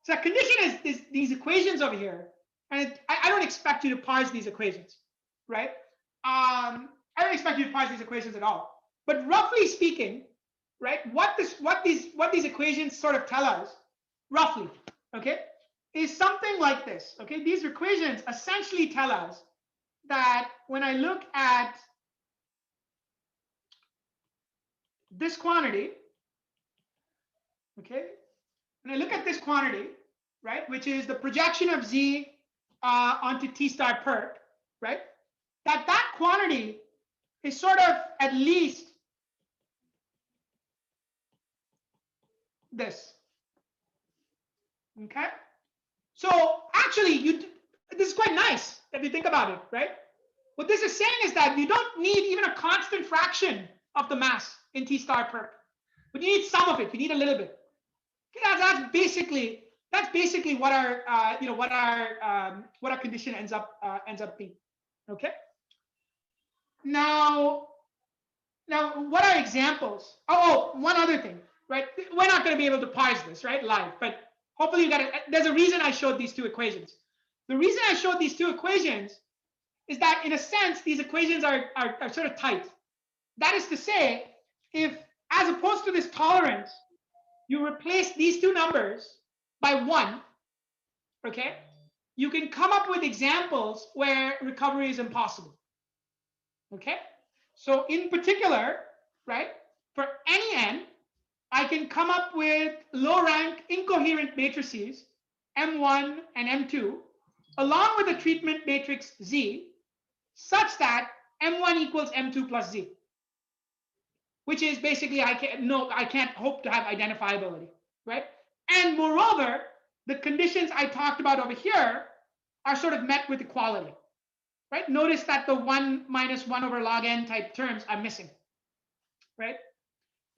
So our condition is these equations over here. And I don't expect you to parse these equations, right? I don't expect you to parse these equations at all. But roughly speaking, right, what these equations sort of tell us, roughly, okay, is something like this, okay? These equations essentially tell us that when I look at this quantity, okay, when I look at this quantity, right, which is the projection of Z onto T star perp, right, that quantity is sort of at least this, okay? So actually, this is quite nice if you think about it, right? What this is saying is that you don't need even a constant fraction of the mass in T star perp, but you need some of it. You need a little bit. Okay, that's that's basically what our what our condition ends up being. Okay. Now what are examples? Oh, one other thing, right? We're not going to be able to parse this, right, live, but hopefully you got it. There's a reason I showed these two equations. The reason I showed these two equations is that, in a sense, these equations are sort of tight. That is to say, if, as opposed to this tolerance, you replace these two numbers by 1, okay, you can come up with examples where recovery is impossible. Okay, so in particular, right, for any n, I can come up with low rank incoherent matrices M1 and M2 along with a treatment matrix Z such that M1 equals M2 plus Z, which is basically I can't hope to have identifiability, right? And moreover, the conditions I talked about over here are sort of met with equality. Right? Notice that the 1 minus 1 over log n type terms are missing. Right?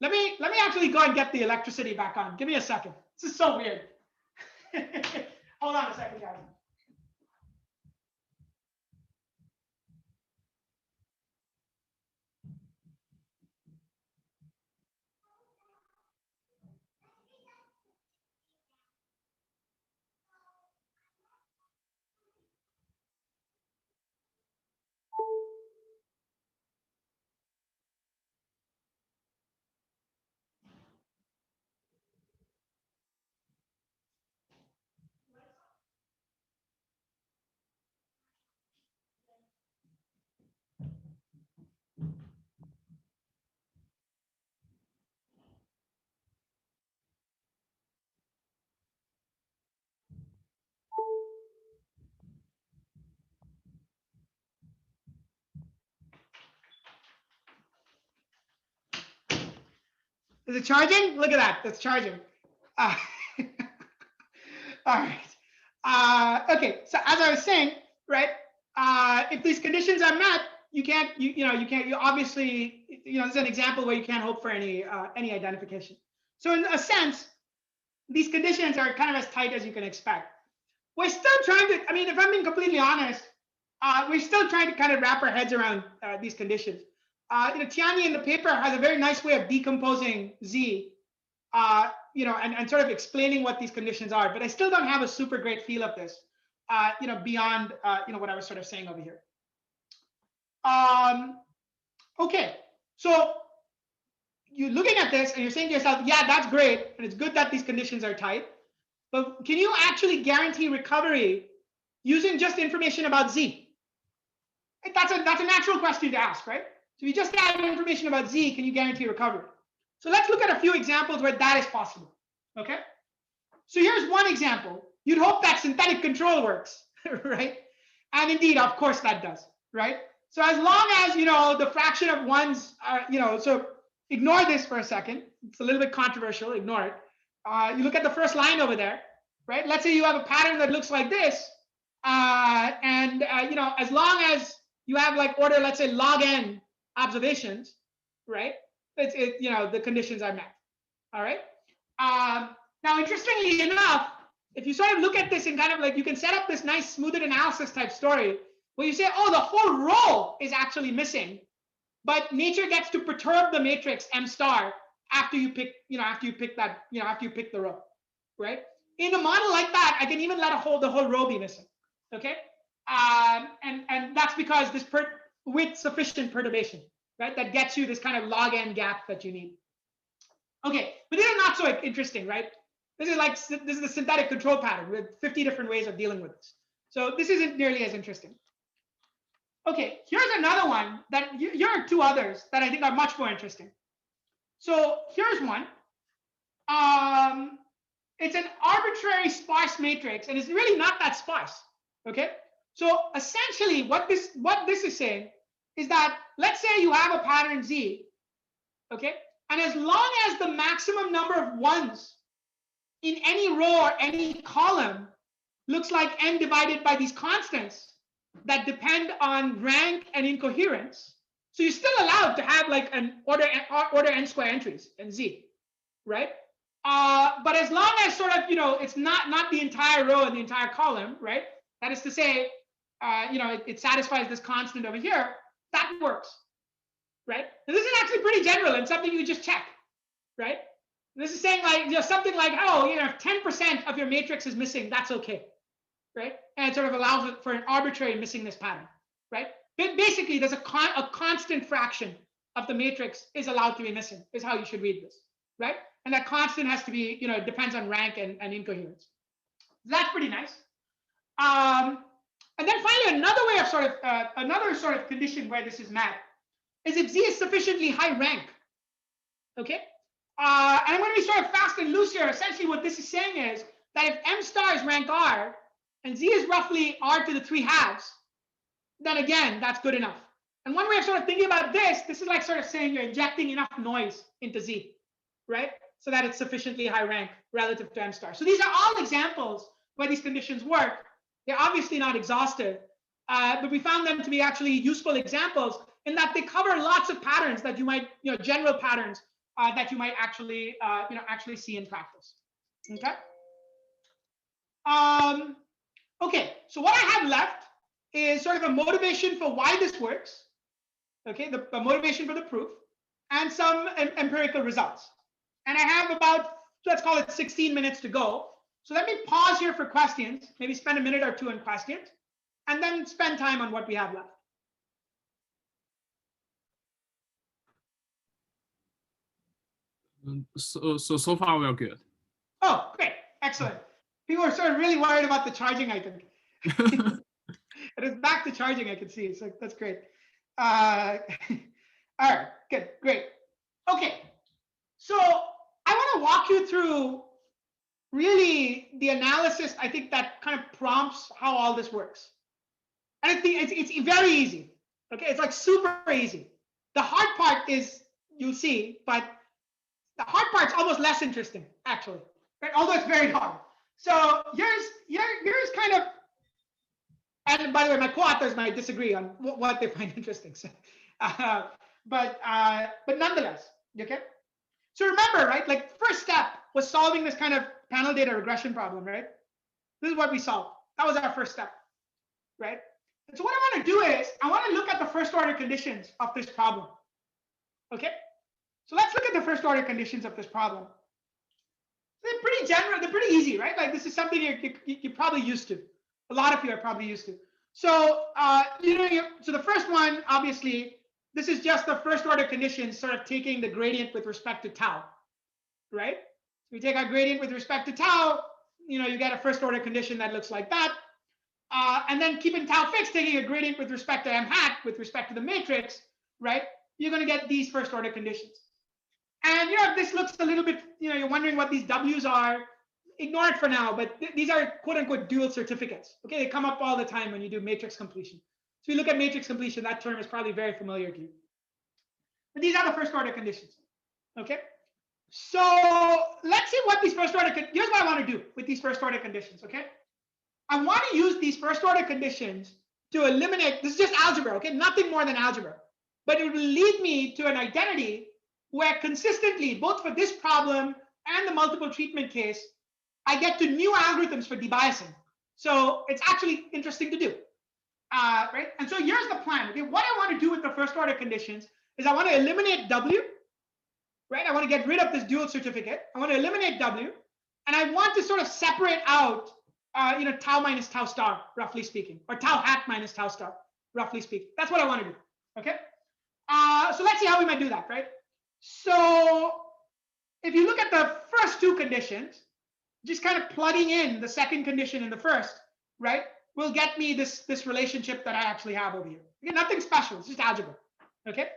Let me actually go and get the electricity back on. Give me a second. This is so weird. Hold on a second, guys. Is it charging? Look at that. That's charging. All right. Okay. So as I was saying, right? If these conditions are met, you obviously, this is an example where you can't hope for any identification. So in a sense, these conditions are kind of as tight as you can expect. We're still trying to, I mean, if I'm being completely honest, we're still trying to kind of wrap our heads around these conditions. Tianyi in the paper has a very nice way of decomposing Z, and sort of explaining what these conditions are. But I still don't have a super great feel of this, beyond what I was sort of saying over here. Okay, so you're looking at this and you're saying to yourself, yeah, that's great, and it's good that these conditions are tight. But can you actually guarantee recovery using just information about Z? That's a natural question to ask, right? So if you just have information about Z, can you guarantee recovery? So let's look at a few examples where that is possible, okay? So here's one example. You'd hope that synthetic control works, right? And indeed, of course that does, right? So as long as, the fraction of ones are, so ignore this for a second. It's a little bit controversial, ignore it. You look at the first line over there, right? Let's say you have a pattern that looks like this. As long as you have like order, let's say log n observations, right? The conditions are met. All right. Now, interestingly enough, if you sort of look at this in kind of like, you can set up this nice smoothed analysis type story where you say, oh, the whole row is actually missing, but nature gets to perturb the matrix M star after you pick, after you pick the row, right? In a model like that, I can even let the whole row be missing. Okay. And that's because this with sufficient perturbation, right? That gets you this kind of log n gap that you need. Okay, but these are not so interesting, right? This is the synthetic control pattern with 50 different ways of dealing with this. So this isn't nearly as interesting. Okay, here's another one here are two others that I think are much more interesting. So here's one. It's an arbitrary sparse matrix, and it's really not that sparse. Okay, so essentially what this is saying is that, let's say you have a pattern Z, okay, and as long as the maximum number of ones in any row or any column looks like n divided by these constants that depend on rank and incoherence, so you're still allowed to have like an order n square entries in Z, right? But as long as sort of, it's not the entire row and the entire column, right? That is to say, it satisfies this constant over here, that works, right? And this is actually pretty general and something you just check, right? This is saying like, something like, if 10% of your matrix is missing, that's okay, right? And it sort of allows for an arbitrary missingness pattern, right? But basically, there's a constant fraction of the matrix is allowed to be missing, is how you should read this, right? And that constant has to be, it depends on rank and incoherence. That's pretty nice. And then finally, another sort of condition where this is met is if Z is sufficiently high rank, okay? And I'm going to be sort of fast and loose here. Essentially, what this is saying is that if M star is rank R and Z is roughly R to the 3/2, then again, that's good enough. And one way of sort of thinking about this is like sort of saying you're injecting enough noise into Z, right? So that it's sufficiently high rank relative to M star. So these are all examples where these conditions work. They're obviously not exhaustive, but we found them to be actually useful examples in that they cover lots of patterns that you might, general patterns that you might actually, actually see in practice. Okay. Okay. So what I have left is sort of a motivation for why this works. Okay, the motivation for the proof, and some empirical results. And I have about, let's call it 16 minutes to go. So let me pause here for questions, maybe spend a minute or two on questions, and then spend time on what we have left. So far we're good. Oh, great, excellent. People are sort of really worried about the charging, I think. It is back to charging, I can see, so that's great. All right, good, great. Okay, so I want to walk you through really the analysis, I think, that kind of prompts how all this works. And I think it's very easy. Okay, it's like super easy. The hard part is, you'll see, but the hard part's almost less interesting, actually, right? Although it's very hard. So here's kind of, and by the way, my co-authors might disagree on what they find interesting. So, but nonetheless, okay. So remember, right? Like first step was solving this kind of panel data regression problem, right? This is what we solved. That was our first step, right? And so what I want to do is I want to look at the first order conditions of this problem. Okay. So let's look at the first order conditions of this problem. They're pretty general. They're pretty easy, right? Like this is something you're probably used to. A lot of you are probably used to. So, so the first one, obviously, this is just the first order conditions sort of taking the gradient with respect to tau, right? So we take our gradient with respect to tau, you get a first order condition that looks like that. And then keeping tau fixed, taking a gradient with respect to m hat, with respect to the matrix, right? You're going to get these first order conditions. And, if this looks a little bit, you're wondering what these W's are, ignore it for now, but these are quote unquote dual certificates. Okay, they come up all the time when you do matrix completion. So you look at matrix completion, that term is probably very familiar to you. But these are the first order conditions. Okay, so let's see what these first order, here's what I want to do with these first order conditions. Okay, I want to use these first order conditions to eliminate, this is just algebra, okay, nothing more than algebra, but it will lead me to an identity where consistently, both for this problem and the multiple treatment case, I get to new algorithms for debiasing. So it's actually interesting to do, right? And so here's the plan. Okay, what I want to do with the first order conditions is I want to eliminate W, right? I want to get rid of this dual certificate. I want to eliminate W, and I want to sort of separate out, tau minus tau star, roughly speaking, or tau hat minus tau star, roughly speaking. That's what I want to do. Okay. So let's see how we might do that, right? So if you look at the first two conditions, just kind of plugging in the second condition in the first, right, will get me this relationship that I actually have over here. Okay, nothing special, it's just algebra. Okay.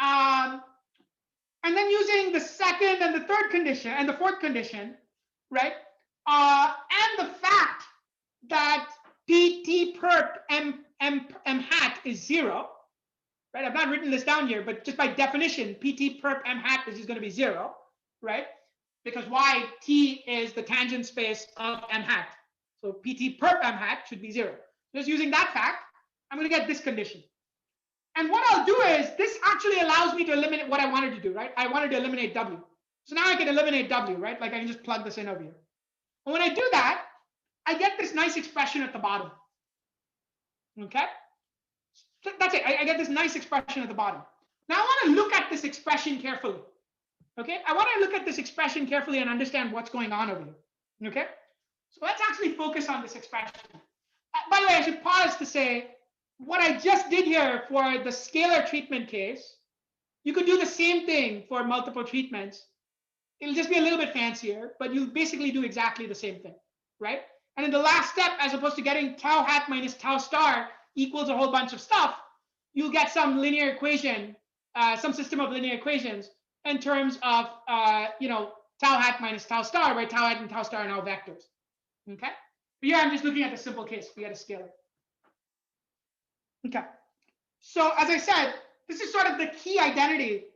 And then using the second and the third condition and the fourth condition, right, and the fact that PT perp m hat is 0, right? I've not written this down here, but just by definition, PT perp m hat is just going to be 0, right? Because why? T is the tangent space of m hat. So PT perp m hat should be 0. Just using that fact, I'm going to get this condition. And what I'll do is, this actually allows me to eliminate what I wanted to do, right? I wanted to eliminate W. So now I can eliminate W, right? Like I can just plug this in over here. And when I do that, I get this nice expression at the bottom. Okay? So that's it. I get this nice expression at the bottom. Now I want to look at this expression carefully. Okay? I want to look at this expression carefully and understand what's going on over here. Okay? So let's actually focus on this expression. By the way, I should pause to say what I just did here for the scalar treatment case, you could do the same thing for multiple treatments. It'll just be a little bit fancier, but you basically do exactly the same thing, right? And in the last step, as opposed to getting tau hat minus tau star equals a whole bunch of stuff, you'll get some linear equation, some system of linear equations in terms of, tau hat minus tau star, where tau hat and tau star are now vectors, okay? But here I'm just looking at the simple case. We had a scalar. Okay. So as I said, this is sort of the key identity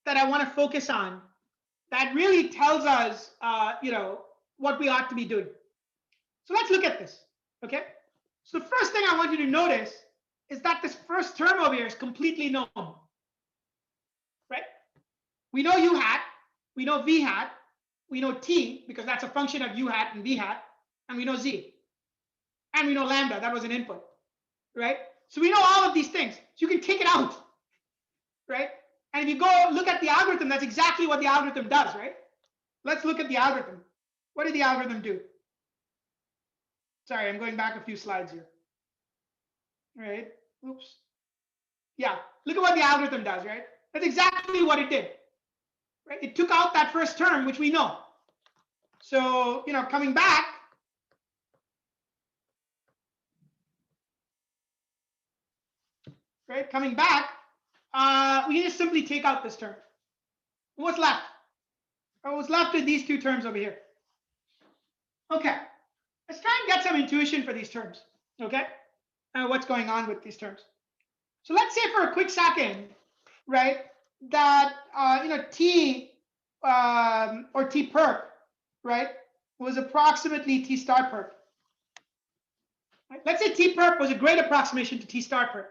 that I want to focus on that really tells us, what we ought to be doing. So let's look at this, okay? So the first thing I want you to notice is that this first term over here is completely known, right? We know u hat, we know v hat, we know t, because that's a function of u hat and v hat, and we know z. And we know lambda, that was an input, right? So we know all of these things. So you can take it out, right? And if you go look at the algorithm, that's exactly what the algorithm does, right? Let's look at the algorithm. What did the algorithm do? Sorry, I'm going back a few slides here. All right, oops. Yeah, look at what the algorithm does, right? That's exactly what it did, right? It took out that first term, which we know. So, coming back, right? Coming back, we can just simply take out this term. What's left? What's left are these two terms over here. Okay, let's try and get some intuition for these terms. Okay, what's going on with these terms? So let's say for a quick second, right, that t or t perp, right, was approximately t star perp. Right? Let's say t perp was a great approximation to t star perp.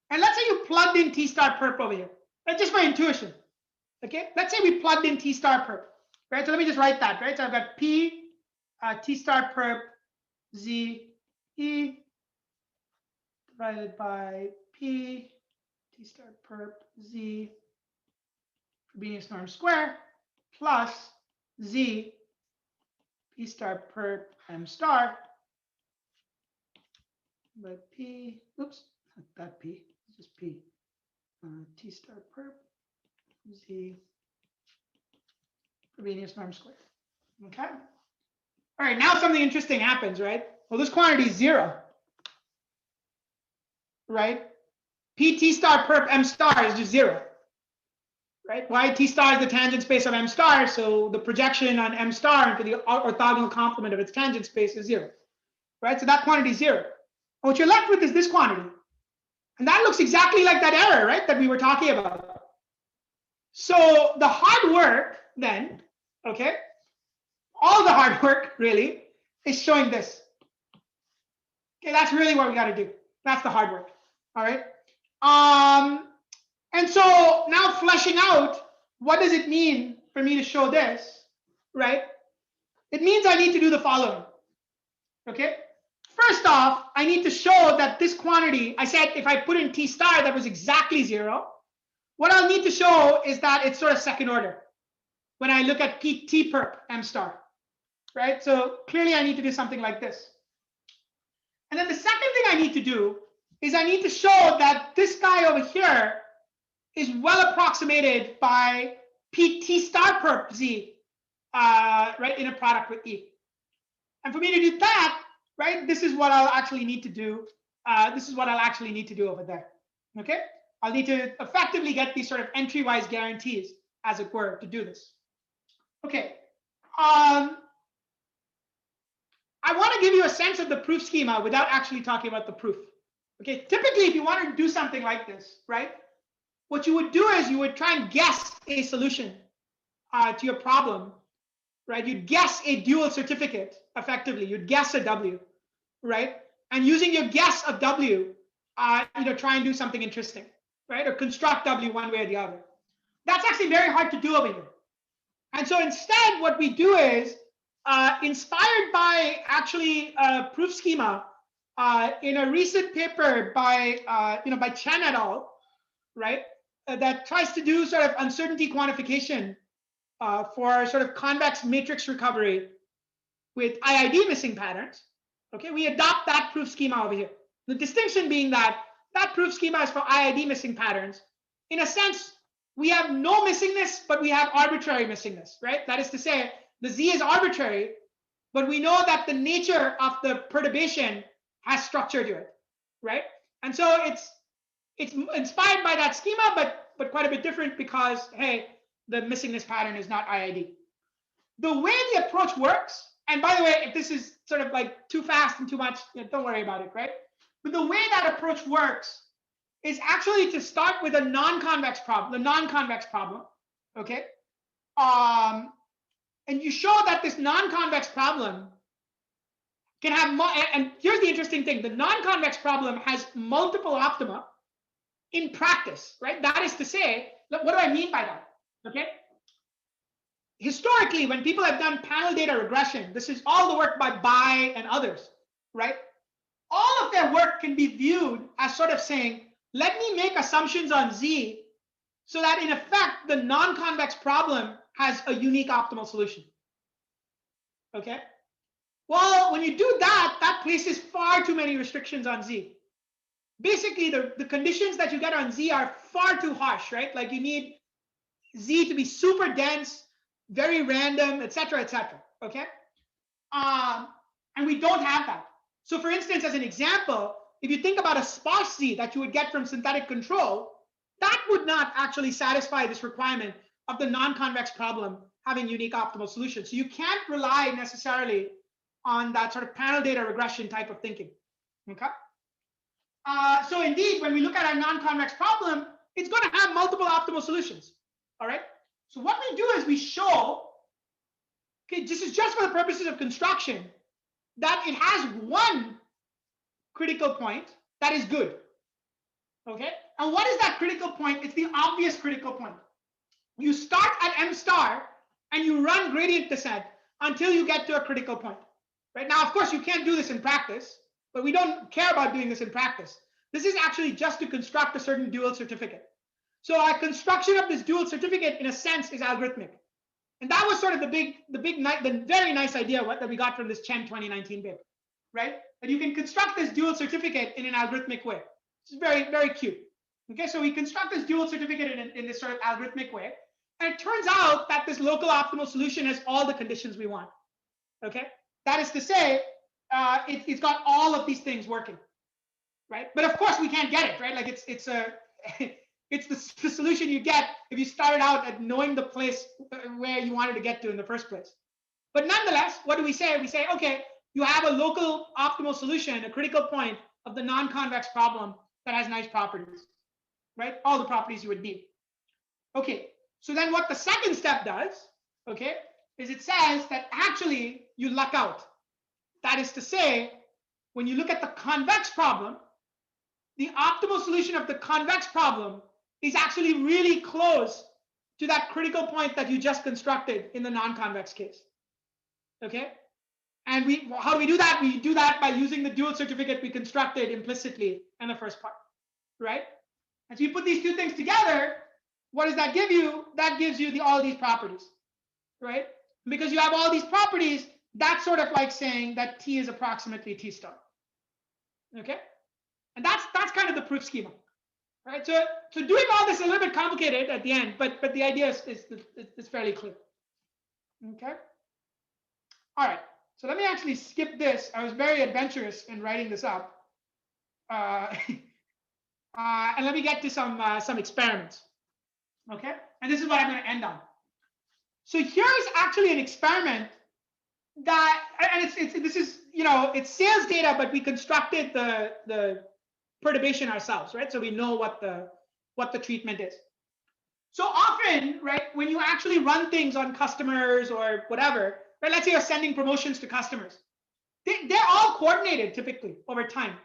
And let's say you plugged in t star perp over here, right? Just by intuition, okay? Let's say we plugged in t star perp, right? So let me just write that, right? So I've got p t star perp z e divided by p t star perp z Frobenius norm square plus z p star perp m star by p, oops, not that p. Just p t star perp z Frobenius norm squared. Okay. All right. Now something interesting happens, right? Well, this quantity is 0, right? P t star perp m star is just 0, right? Why t star is the tangent space of m star, so the projection on m star into the orthogonal complement of its tangent space is 0, right? So that quantity is 0. And what you're left with is this quantity. And that looks exactly like that error, right, that we were talking about. So the hard work then, okay, all the hard work really is showing this. Okay, that's really what we got to do. That's the hard work, all right? And so now fleshing out, what does it mean for me to show this, right? It means I need to do the following, okay? First off, I need to show that this quantity, I said if I put in t star, that was exactly 0. What I'll need to show is that it's sort of second order when I look at t perp m star, right? So clearly I need to do something like this. And then the second thing I need to do is I need to show that this guy over here is well approximated by t star perp z, right, in a product with e. And for me to do that, right, this is what I'll actually need to do. This is what I'll actually need to do over there. Okay, I'll need to effectively get these sort of entry-wise guarantees, as it were, to do this. Okay, I want to give you a sense of the proof schema without actually talking about the proof. Okay, typically, if you want to do something like this, right, what you would do is you would try and guess a solution to your problem. Right, you'd guess a dual certificate effectively. You'd guess a W, right? And using your guess of W, try and do something interesting, right? Or construct W one way or the other. That's actually very hard to do over here. And so instead, what we do is, inspired by actually a proof schema in a recent paper by by Chen et al., right, that tries to do sort of uncertainty quantification for sort of convex matrix recovery with IID missing patterns. Okay, we adopt that proof schema over here. The distinction being that that proof schema is for IID missing patterns. In a sense, we have no missingness, but we have arbitrary missingness, right? That is to say, the Z is arbitrary, but we know that the nature of the perturbation has structure to it, right? And so it's inspired by that schema, but quite a bit different because, hey, the missingness pattern is not IID. The way the approach works, and by the way, if this is sort of like too fast and too much, don't worry about it, right? But the way that approach works is actually to start with a non-convex problem, the non-convex problem, okay? And you show that this non-convex problem can have, and here's the interesting thing, the non-convex problem has multiple optima in practice, right? That is to say, what do I mean by that, okay? Historically, when people have done panel data regression, this is all the work by Bai and others, right? All of their work can be viewed as sort of saying, let me make assumptions on Z so that in effect, the non-convex problem has a unique optimal solution, okay? Well, when you do that, that places far too many restrictions on Z. Basically, the conditions that you get on Z are far too harsh, right? Like you need Z to be super dense, very random, et cetera, okay? And we don't have that. So for instance, as an example, if you think about a sparse Z that you would get from synthetic control, that would not actually satisfy this requirement of the non-convex problem having unique optimal solutions. So you can't rely necessarily on that sort of panel data regression type of thinking, okay? So indeed, when we look at our non-convex problem, it's going to have multiple optimal solutions, all right? So what we do is we show, okay, this is just for the purposes of construction, that it has one critical point that is good, okay? And what is that critical point? It's the obvious critical point. You start at M star and you run gradient descent until you get to a critical point, right? Now, of course, you can't do this in practice, but we don't care about doing this in practice. This is actually just to construct a certain dual certificate. So our construction of this dual certificate, in a sense, is algorithmic. And that was sort of the very nice idea that we got from this Chen 2019 paper, right? That you can construct this dual certificate in an algorithmic way. It's very, very cute. Okay, so we construct this dual certificate in this sort of algorithmic way. And it turns out that this local optimal solution has all the conditions we want. Okay, that is to say, it's got all of these things working, right? But of course, we can't get it, right? Like it's the solution you get if you started out at knowing the place where you wanted to get to in the first place. But nonetheless, what do we say? We say, okay, you have a local optimal solution, a critical point of the non-convex problem that has nice properties, right? All the properties you would need. Okay, so then what the second step does, okay, is it says that actually you luck out. That is to say, when you look at the convex problem, the optimal solution of the convex problem is actually really close to that critical point that you just constructed in the non-convex case. Okay? And how do we do that? We do that by using the dual certificate we constructed implicitly in the first part, right? And so you put these two things together, what does that give you? That gives you all these properties, right? Because you have all these properties, that's sort of like saying that T is approximately T star. Okay? And that's kind of the proof schema. Right? So doing all this is a little bit complicated at the end, but the idea is fairly clear. Okay? All right. So let me actually skip this. I was very adventurous in writing this up. And let me get to some experiments. Okay? And this is what I'm going to end on. So here's actually an experiment that, and this is, it's sales data, but we constructed the perturbation ourselves, right? So we know what the treatment is. So often, right, when you actually run things on customers or whatever, right, let's say you're sending promotions to customers, they're all coordinated typically over time.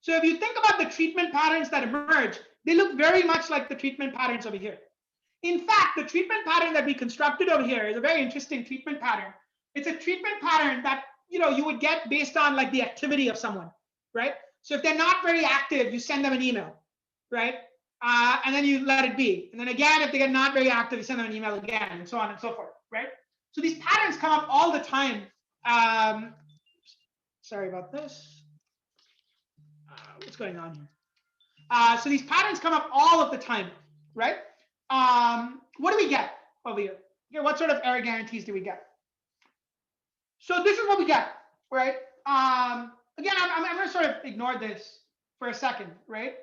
So if you think about the treatment patterns that emerge, they look very much like the treatment patterns over here. In fact, the treatment pattern that we constructed over here is a very interesting treatment pattern. It's a treatment pattern that you would get based on like the activity of someone, right? So if they're not very active, you send them an email, right? And then you let it be. And then again, if they get not very active, you send them an email again, and so on and so forth, right? So these patterns come up all the time. Sorry about this. What's going on here? So these patterns come up all of the time, right? What do we get over here? Okay, what sort of error guarantees do we get? So this is what we get, right? Again, I'm going to sort of ignore this for a second, right?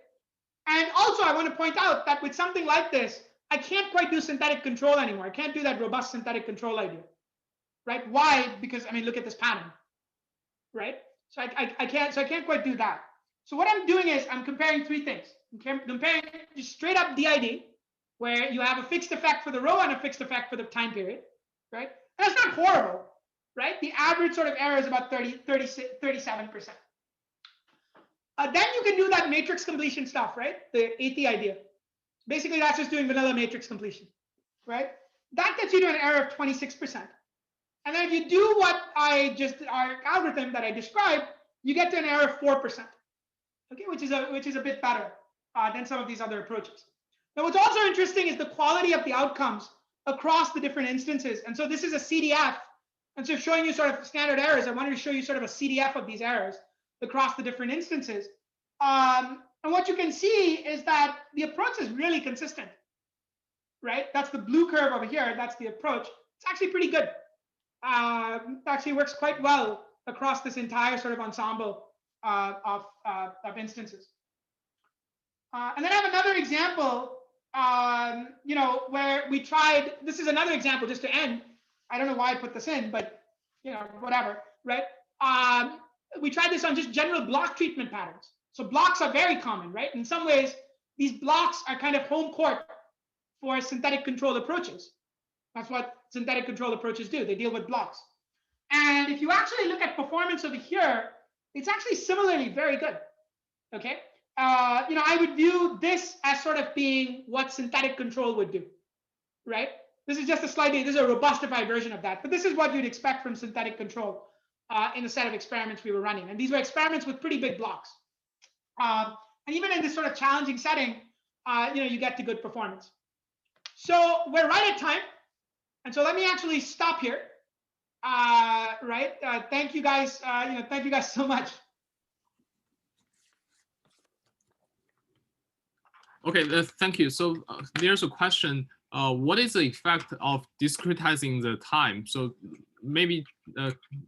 And also, I want to point out that with something like this, I can't quite do synthetic control anymore. I can't do that robust synthetic control idea, right? Why? Because I mean, look at this pattern, right? So I can't quite do that. So what I'm doing is I'm comparing three things. I'm comparing just straight up DID, where you have a fixed effect for the row and a fixed effect for the time period, right? And that's not horrible, right? The average sort of error is about 37%. Then you can do that matrix completion stuff, right? The AT idea. Basically, that's just doing vanilla matrix completion, right? That gets you to an error of 26%. And then if you do what our algorithm that I described, you get to an error of 4%, okay, which is a bit better than some of these other approaches. Now, what's also interesting is the quality of the outcomes across the different instances. And so this is a CDF. And so showing you sort of standard errors, I wanted to show you sort of a CDF of these errors across the different instances. And what you can see is that the approach is really consistent, right? That's the blue curve over here. That's the approach. It's actually pretty good. It actually works quite well across this entire sort of ensemble of instances. And then I have another example, where we tried, this is another example just to end. I don't know why I put this in, but, whatever, right? We tried this on just general block treatment patterns. So blocks are very common, right? In some ways, these blocks are kind of home court for synthetic control approaches. That's what synthetic control approaches do. They deal with blocks. And if you actually look at performance over here, it's actually similarly very good, okay? I would view this as sort of being what synthetic control would do, right? This is just this is a robustified version of that, but this is what you'd expect from synthetic control in the set of experiments we were running. And these were experiments with pretty big blocks. And even in this sort of challenging setting, you get to good performance. So we're right at time. And so let me actually stop here. Right. Thank you guys. Thank you guys so much. Okay, thank you. So there's a question. What is the effect of discretizing the time? So maybe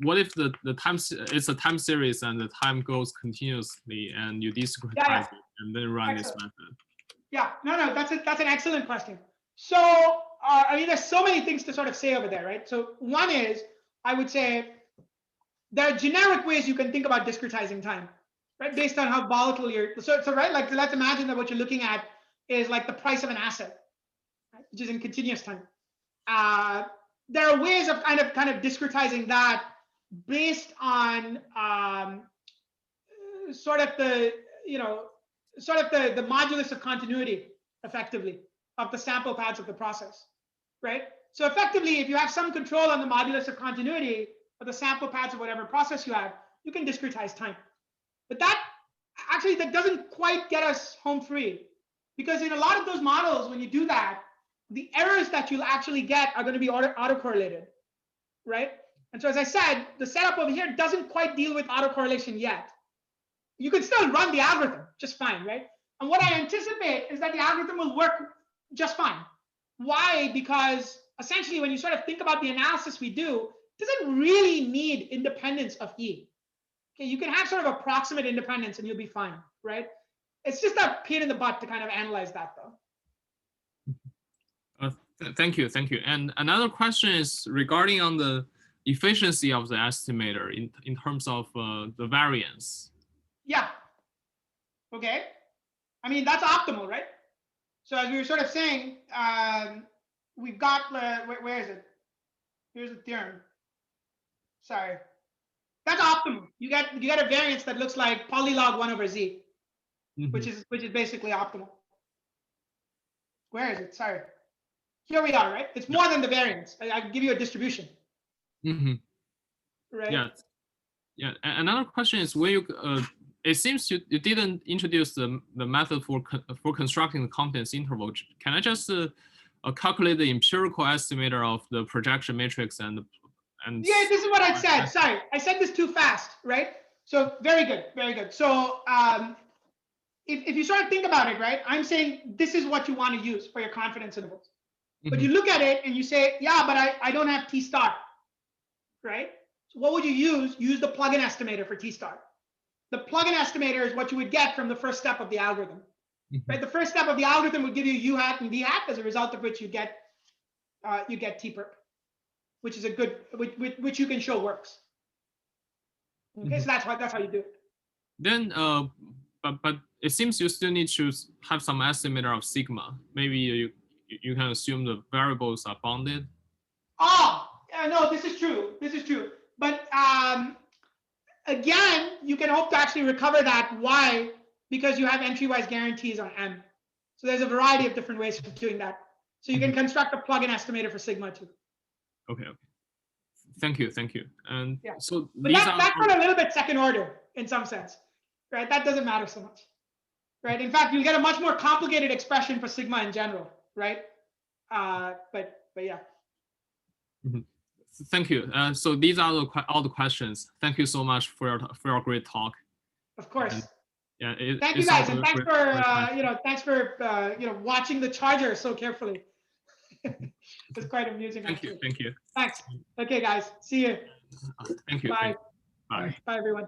what if the time it's a time series and the time goes continuously and you discretize it and then run this method? Yeah, no, that's an excellent question. So I mean, there's so many things to sort of say over there, right? So one is, I would say there are generic ways you can think about discretizing time, right? Based on how volatile so right, like let's imagine that what you're looking at is like the price of an asset, right? Which is in continuous time. There are ways of kind of discretizing that based on sort of the modulus of continuity, effectively, of the sample paths of the process, right? So effectively, if you have some control on the modulus of continuity of the sample paths of whatever process you have, you can discretize time. But that doesn't quite get us home free, because in a lot of those models, when you do that, the errors that you'll actually get are going to be autocorrelated, right? And so as I said, the setup over here doesn't quite deal with autocorrelation yet. You can still run the algorithm just fine, right? And what I anticipate is that the algorithm will work just fine. Why? Because essentially, when you sort of think about the analysis we do, it doesn't really need independence of E. Okay, you can have sort of approximate independence and you'll be fine, right? It's just a pain in the butt to kind of analyze that, though. Thank you. And another question is regarding on the efficiency of the estimator in terms of the variance. Yeah. Okay. I mean, that's optimal, right? So as we were sort of saying, we've got, where is it? Here's the theorem. Sorry. That's optimal. You get a variance that looks like polylog 1 over z, which is basically optimal. Where is it? Sorry. here we are, right? It's more than the variance. I give you a distribution. Mm-hmm. Right? Yeah. Yeah. Another question is when you, it seems you didn't introduce the method for constructing the confidence interval. Can I just calculate the empirical estimator of the projection matrix and yeah, this is what I said. Sorry, I said this too fast, right? So very good, very good. So if you sort of think about it, right, I'm saying this is what you want to use for your confidence intervals. But you look at it and you say, yeah, but I don't have T star, right? So what would you use? Use the plugin estimator for T star. The plugin estimator is what you would get from the first step of the algorithm, right? The first step of the algorithm would give you U hat and D hat, as a result of which you get T perp, which is a good, which you can show works. Okay, so that's how you do it. Then, but it seems you still need to have some estimator of sigma. Maybe you can assume the variables are bounded. Oh, no, this is true. This is true. But again, you can hope to actually recover that. Why? Because you have entry-wise guarantees on M. So there's a variety of different ways of doing that. So you can construct a plugin estimator for sigma too. Okay. Thank you. And yeah. So but that's a little bit second order in some sense, right? That doesn't matter so much, right? In fact, you'll get a much more complicated expression for sigma in general, right? But yeah. Thank you. So these are all the questions. Thank you so much for your great talk. Of course. And, yeah. Thank you guys, and thanks for watching the charger so carefully. It's quite amusing. Thank you. Thanks. Okay, guys. See you. Thank you. Bye. Bye. Bye, everyone.